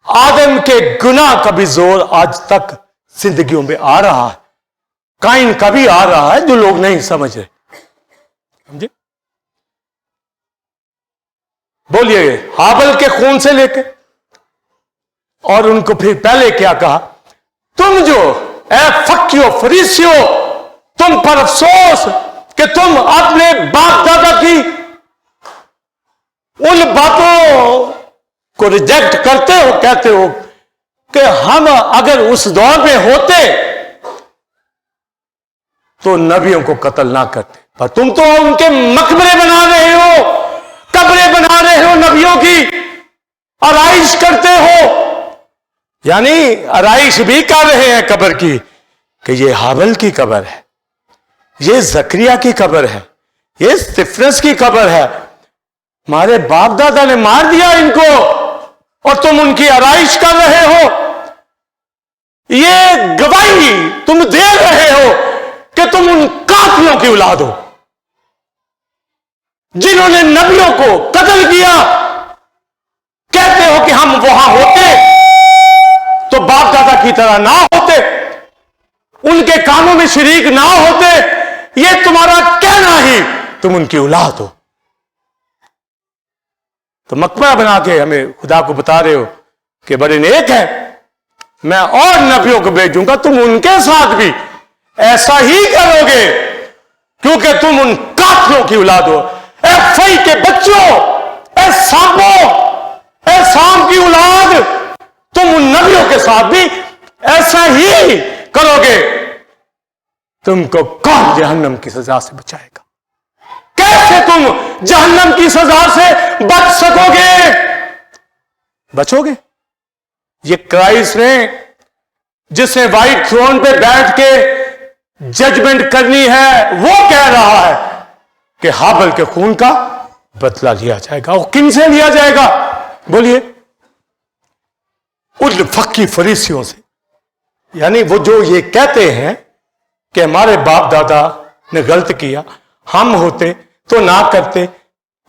आदम के गुनाह का भी जोर आज तक जिंदगियों में आ रहा है, काइन का भी आ रहा है, जो लोग नहीं समझ रहे। समझे? बोलिए, हाबिल के खून से लेके, और उनको फिर पहले क्या कहा? तुम जो ए फकियो फरीसियो, तुम पर अफसोस कि तुम अपने बाप दादा की उन बातों को रिजेक्ट करते हो, कहते हो कि हम अगर उस दौर में होते तो नबियों को कत्ल ना करते, पर तुम तो उनके मकबरे बना रहे हो, कब्रें बना रहे हो, नबियों की आराइश करते हो। यानी आराइश भी कर रहे हैं कब्र की कि ये हाबल की कब्र है, ये जकरिया की कब्र है, ये स्तिफनस की कब्र है, हमारे बाप दादा ने मार दिया इनको और तुम उनकी आराइश कर रहे हो। ये गवाही तुम दे रहे हो कि तुम उन काफिरों की औलाद हो जिन्होंने नबियों को कत्ल किया। कहते हो कि हम वहां होते तो बाप दादा की तरह ना होते, उनके कामों में शरीक ना होते। ये तुम्हारा कहना ही तुम उनकी औलाद हो। तो मकबरा बना के हमें खुदा को बता रहे हो कि बड़े नेक है, मैं और नबियों को भेजूंगा, तुम उनके साथ भी ऐसा ही करोगे क्योंकि तुम उन काफिरों की औलाद हो। ए फई के बच्चों, ए सांपों, ए सांप की औलाद, तुम उन नबियों के साथ भी ऐसा ही करोगे। तुमको कौन जहन्नम की सजा से बचाएगा? कैसे तुम जहन्नम की सजा से बच सकोगे? बचोगे? ये क्राइस्ट ने, जिसने व्हाइट थ्रोन पे बैठ के जजमेंट करनी है, वो कह रहा है कि हाबल के खून का बदला लिया जाएगा। और किन से लिया जाएगा? बोलिए, उन फक्की फरीसियों से। यानी वो जो ये कहते हैं कि हमारे बाप दादा ने गलत किया, हम होते तो ना करते।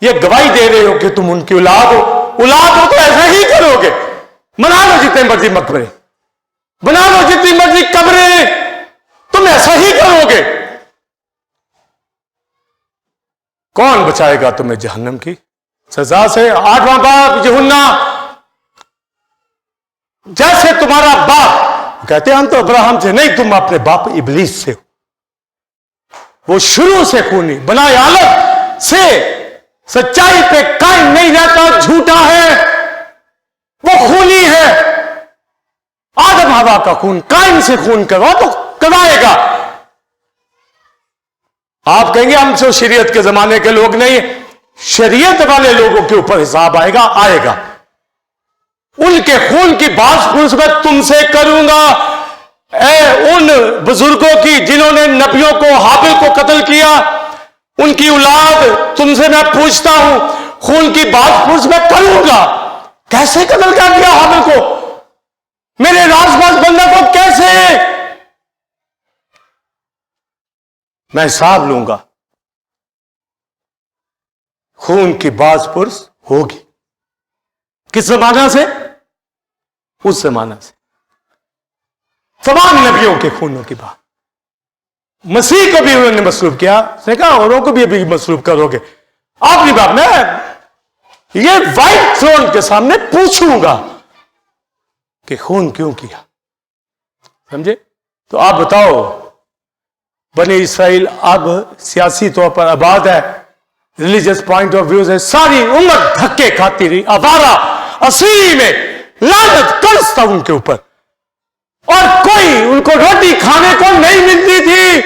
ये गवाही दे रहे हो कि तुम उनकी औलाद हो। औलाद हो तो ऐसा ही करोगे। बना लो जितने मर्जी मकबरे, बना लो जितनी मर्जी कब्रें, तुम ऐसा ही करोगे। कौन बचाएगा तुम्हें जहन्नम की सजा से? 8वां बाप यूहन्ना, जैसे तुम्हारा बाप, कहते हैं हम तो अब्राहम से नहीं, तुम अपने बाप इबलीस से हो। वो शुरू से खूनी, बनाए आलत से सच्चाई पे कायम नहीं रहता, झूठा है, वो खूनी है। आदम हवा का खून कायम से खून करवा तो करवाएगा। आप कहेंगे हम तो शरीयत के जमाने के लोग नहीं, शरीयत वाले लोगों के ऊपर हिसाब आएगा, आएगा। उनके खून की बात फूस मैं तुमसे करूंगा। उन बुजुर्गों की जिन्होंने नबियों को, हाबिल को कत्ल किया, उनकी औलाद तुमसे मैं पूछता हूं, खून की बात फूस मैं करूंगा। कैसे कत्ल कर दिया हाबिल को? मेरे राजपास बंदा को कैसे? मैं हिसाब लूंगा। खून की बाज पुरस होगी। किस जमाना से? उस जमाना से। तमाम नबियों के खूनों की बात। मसीह को भी उन्होंने मसलूब किया, उसने कहा औरों को भी अभी मसलूब करोगे। आखिरी बात, मैं ये व्हाइट थ्रोन के सामने पूछूंगा कि खून क्यों किया। समझे? तो आप बताओ, बनी इसराइल अब सियासी तौर पर आबाद है, रिलीजियस पॉइंट ऑफ व्यू से सारी उम्र धक्के खाती रही, आवारा असीरी में लानत कर्ज था उनके ऊपर, और कोई उनको रोटी खाने को नहीं मिलती थी।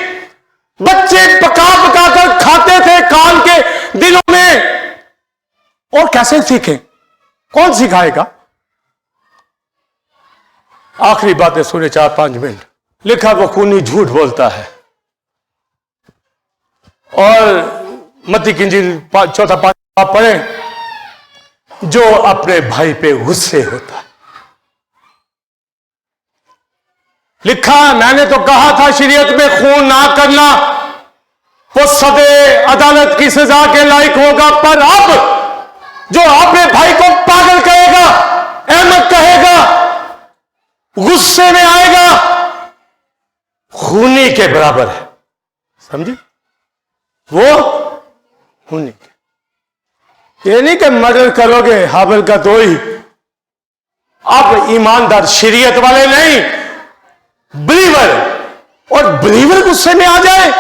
बच्चे पका पका कर खाते थे काल के दिनों में। और कैसे सीखें? कौन सिखाएगा? आखिरी बातें सुने 4-5 मिनट। लिखा वो खूनी झूठ बोलता है। और मत्ती की इंजील 4-5 आप पढ़े, जो अपने भाई पे गुस्से होता है। लिखा, मैंने तो कहा था शरीयत में खून ना करना, वो सदे अदालत की सजा के लायक होगा, पर अब जो अपने भाई को पागल कहेगा, अहमद कहेगा, गुस्से में आएगा, खूनी के बराबर है। समझे? वो खूनी के। ये नहीं कि मर्डर करोगे हाबिल का तो ही। अब ईमानदार शरीयत वाले नहीं, बिलीवर, और बिलीवर गुस्से में आ जाए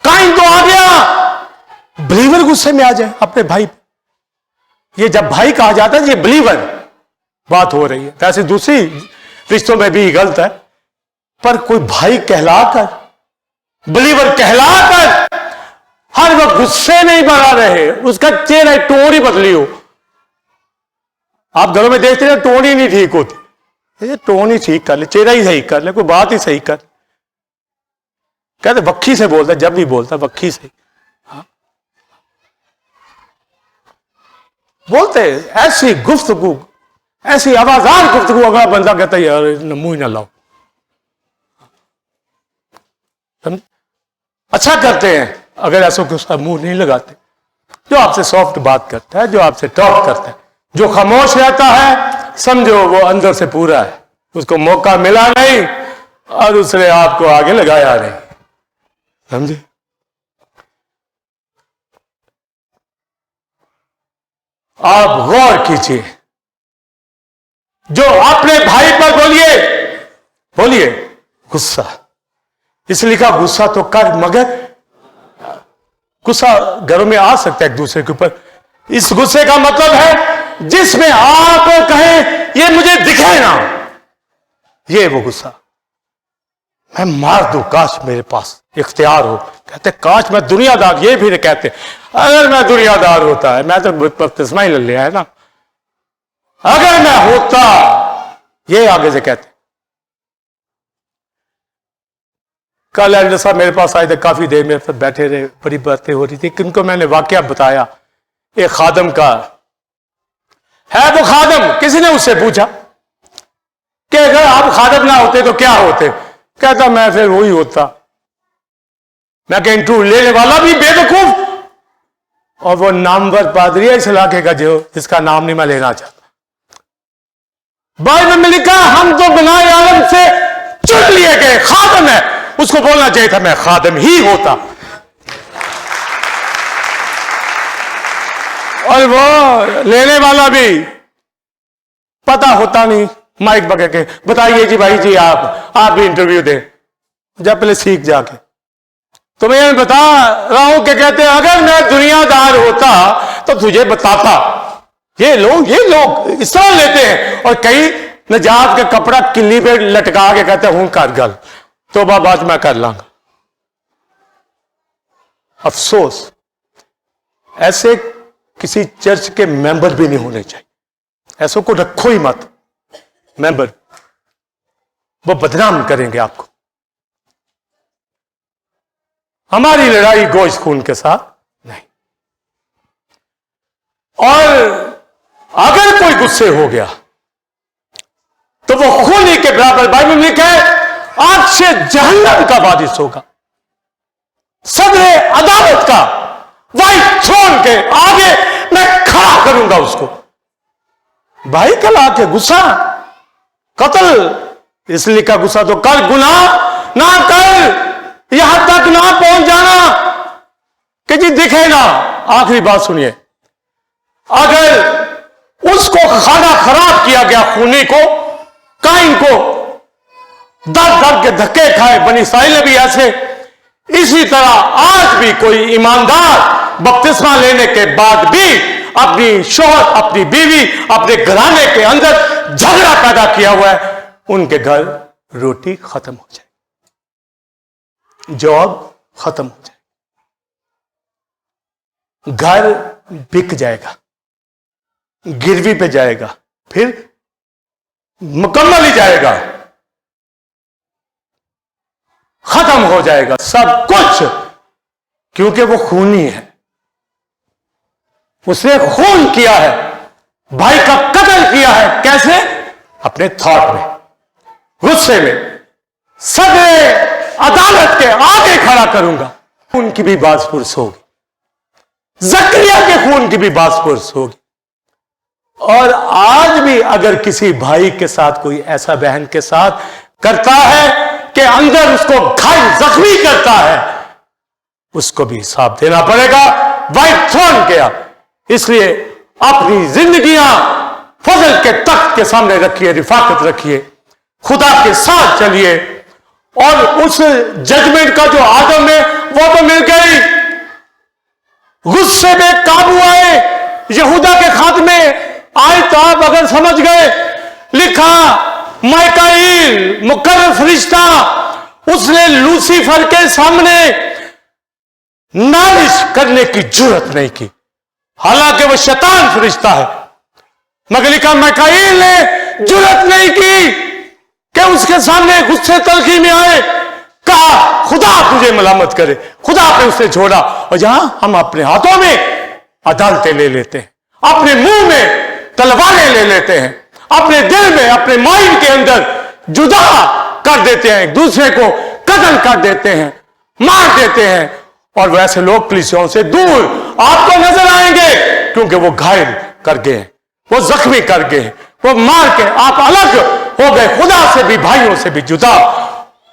काइन तो आ गया, बिलीवर गुस्से में आ जाए अपने भाई पे। ये जब भाई कहा जाता है ये बिलीवर बात हो रही है, वैसे दूसरी रिश्तों में भी गलत है, पर कोई भाई कहलाकर, बिलीवर कहलाकर हर वक्त गुस्से नहीं बना रहे, उसका चेहरा टोन ही बदली हो। आप घरों में देखते हैं टोन ही नहीं ठीक होती, ये टोन ही ठीक कर ले, चेहरा ही सही कर ले, कोई बात ही सही कर। कहते वक्खी से बोलता, जब भी बोलता वक्खी से। हाँ? बोलते ऐसी गुफ्तगू, ऐसी आवाजार गुफ्तगू, अगला बंदा कहता है यार मुंह ना लाओ। अच्छा करते हैं अगर ऐसा गुस्सा मुंह नहीं लगाते। जो आपसे सॉफ्ट बात करता है, जो आपसे टॉक करता है, जो खामोश रहता है, समझो वो अंदर से पूरा है, उसको मौका मिला नहीं और उसने आपको आगे लगाया नहीं, समझे। आप गौर कीजिए, जो अपने भाई पर बोलिए गुस्सा, इसलिए लिखा गुस्सा तो कर, मगर गुस्सा घरों में आ सकता है एक दूसरे के ऊपर। इस गुस्से का मतलब है जिसमें आप कहें ये मुझे दिखे ना, ये वो गुस्सा। मैं मार दूं, काश मेरे पास इख्तियार हो। कहते काश मैं दुनियादार, ये भी कहते अगर मैं दुनियादार होता है, मैं तो बपतिस्मा ही ले लिया है ना, अगर मैं होता, ये आगे से कहते। कल एल्डर साहब मेरे पास आए थे, काफी देर मेरे साथ बैठे रहे, बड़ी बातें हो रही थी। किनको मैंने वाकया बताया, एक खादम का है, वो खादम, किसी ने उससे पूछा कि अगर आप खादम ना होते तो क्या होते। कहता मैं फिर वही होता। मैं कह इंटरव्यू लेने वाला भी बेवकूफ, और वो नामवर पादरी है इस इलाके का जो जिसका नाम नहीं मैं लेना चाहता। बाइबल में लिखा हम तो बनाए आलम से चुन लिए गए, खादम है, उसको बोलना चाहिए था मैं खादम ही होता। और वो लेने वाला भी पता होता नहीं, माइक पकड़ के बताइए जी भाई जी आप भी इंटरव्यू दें, जब पहले सीख जाके। तो मैं बता रहा हूं कि कहते हैं अगर मैं दुनियादार होता तो तुझे बताता। ये लोग इस तरह लेते हैं, और कई नजात का कपड़ा किल्ली पे लटका के कहते हूं कर गल, तो बात मैं कर लांगा। अफसोस, ऐसे किसी चर्च के मेंबर भी नहीं होने चाहिए, ऐसों को रखो ही मत मेंबर, वो बदनाम करेंगे आपको। हमारी लड़ाई गोश्त खून के साथ नहीं। और अगर कोई गुस्से हो गया तो वो खून ही के बराबर, बाइबल में लिखा है आग से जहन्नम का वारिस होगा, सदरे अदालत का व्हाइट थ्रोन के आगे मैं खड़ा करूंगा उसको। भाई कल आके गुस्सा, कत्ल, इसलिए का गुस्सा तो कर, गुनाह ना कर, यहां तक ना पहुंच जाना कि जी दिखे ना। आखिरी बात सुनिए, अगर उसको खाना खराब किया गया, खूनी को, काइन को दर दर के धक्के खाए, बनी इस्राएल ने भी ऐसे, इसी तरह आज भी कोई ईमानदार बपतिस्मा लेने के बाद भी अपनी शोहर, अपनी बीवी, अपने घराने के अंदर झगड़ा पैदा किया हुआ है, उनके घर रोटी खत्म हो जाए, जॉब खत्म हो जाए, घर बिक जाएगा, गिरवी पे जाएगा, फिर मुकम्मल ही जाएगा, खत्म हो जाएगा सब कुछ, क्योंकि वो खूनी है, उसने खून किया है, भाई का कत्ल किया है। कैसे? अपने थॉट में, गुस्से में, सदरे अदालत के आगे खड़ा करूंगा। खून की भी बात पुरस होगी, जकरिया के खून की भी बात पुरस होगी। और आज भी अगर किसी भाई के साथ कोई ऐसा बहन के साथ करता है कि अंदर उसको घायल जख्मी करता है, उसको भी हिसाब देना पड़ेगा, व्हाइट थ्रोन किया। इसलिए अपनी जिंदगियां फजल के तख्त के सामने रखिए, रिफाकत रखिए, खुदा के साथ चलिए, और उस जजमेंट का जो आदम ने वो तो मिल गई। गुस्से में काबू आए, यहूदा के खात्मे आए तो आप अगर समझ गए। लिखा माइकाईल मुकर्रर फरिश्ता, उसने लूसीफर के सामने नालिश करने की जरूरत नहीं की, हालांकि वो शैतान फरिश्ता है। मगर लिखा माइकाईल ने जरूरत नहीं की कि उसके सामने गुस्से तलखी में आए। कहा खुदा तुझे मलामत करे, खुदा पे उसे छोड़ा। और यहां हम अपने हाथों में अदालतें ले लेते हैं, अपने मुंह में तलवारें ले लेते हैं, अपने दिल में अपने माइंड के अंदर जुदा कर देते हैं, एक दूसरे को कत्ल कर देते हैं, मार देते हैं। और वैसे लोग कलीसियाओं से दूर आपको नजर आएंगे, क्योंकि वो घायल कर गए हैं, वो जख्मी कर गए हैं, वो मार के आप अलग हो गए, खुदा से भी भाइयों से भी जुदा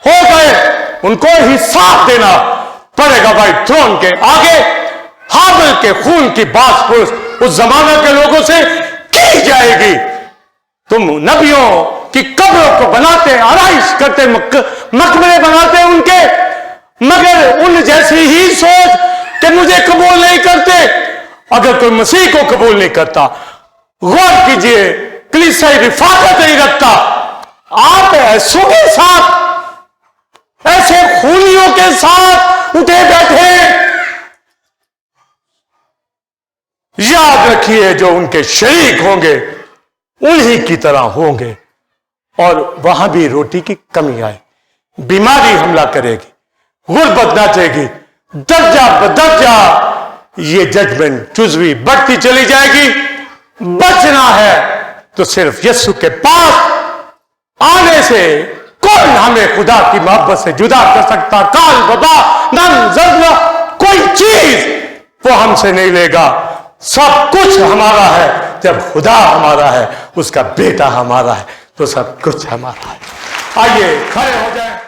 हो गए। उनको हिसाब देना पड़ेगा भाई थ्रोन के आगे। हाबिल के खून की बात पुरुष उस जमाने के लोगों से की जाएगी। तुम नबियों की कब्रों को बनाते, आराइश करते, मकबरे बनाते उनके, मगर उन जैसी ही सोच कि मुझे कबूल नहीं करते। अगर कोई मसीह को कबूल नहीं करता, गौर कीजिए, कलीसियाई रिफाकत नहीं रखता, आप ऐसों के साथ, ऐसे खूनियों के साथ उठे बैठे। याद रखिए, जो उनके शरीक होंगे उन्हीं की तरह होंगे। और वहां भी रोटी की कमी आए, बीमारी हमला करेगी, गुर्बत नाचेगी, दर्जा बदर्जा ये जजमेंट जुज़वी बढ़ती चली जाएगी। बचना है तो सिर्फ यीशु के पास आने से। कौन हमें खुदा की मोहब्बत से जुदा कर सकता? काल बदा नन जज्बा कोई चीज वो हमसे नहीं लेगा। सब कुछ हमारा है। जब खुदा हमारा है, उसका बेटा हमारा है, तो सब कुछ हमारा है। आइए खड़े हो जाए।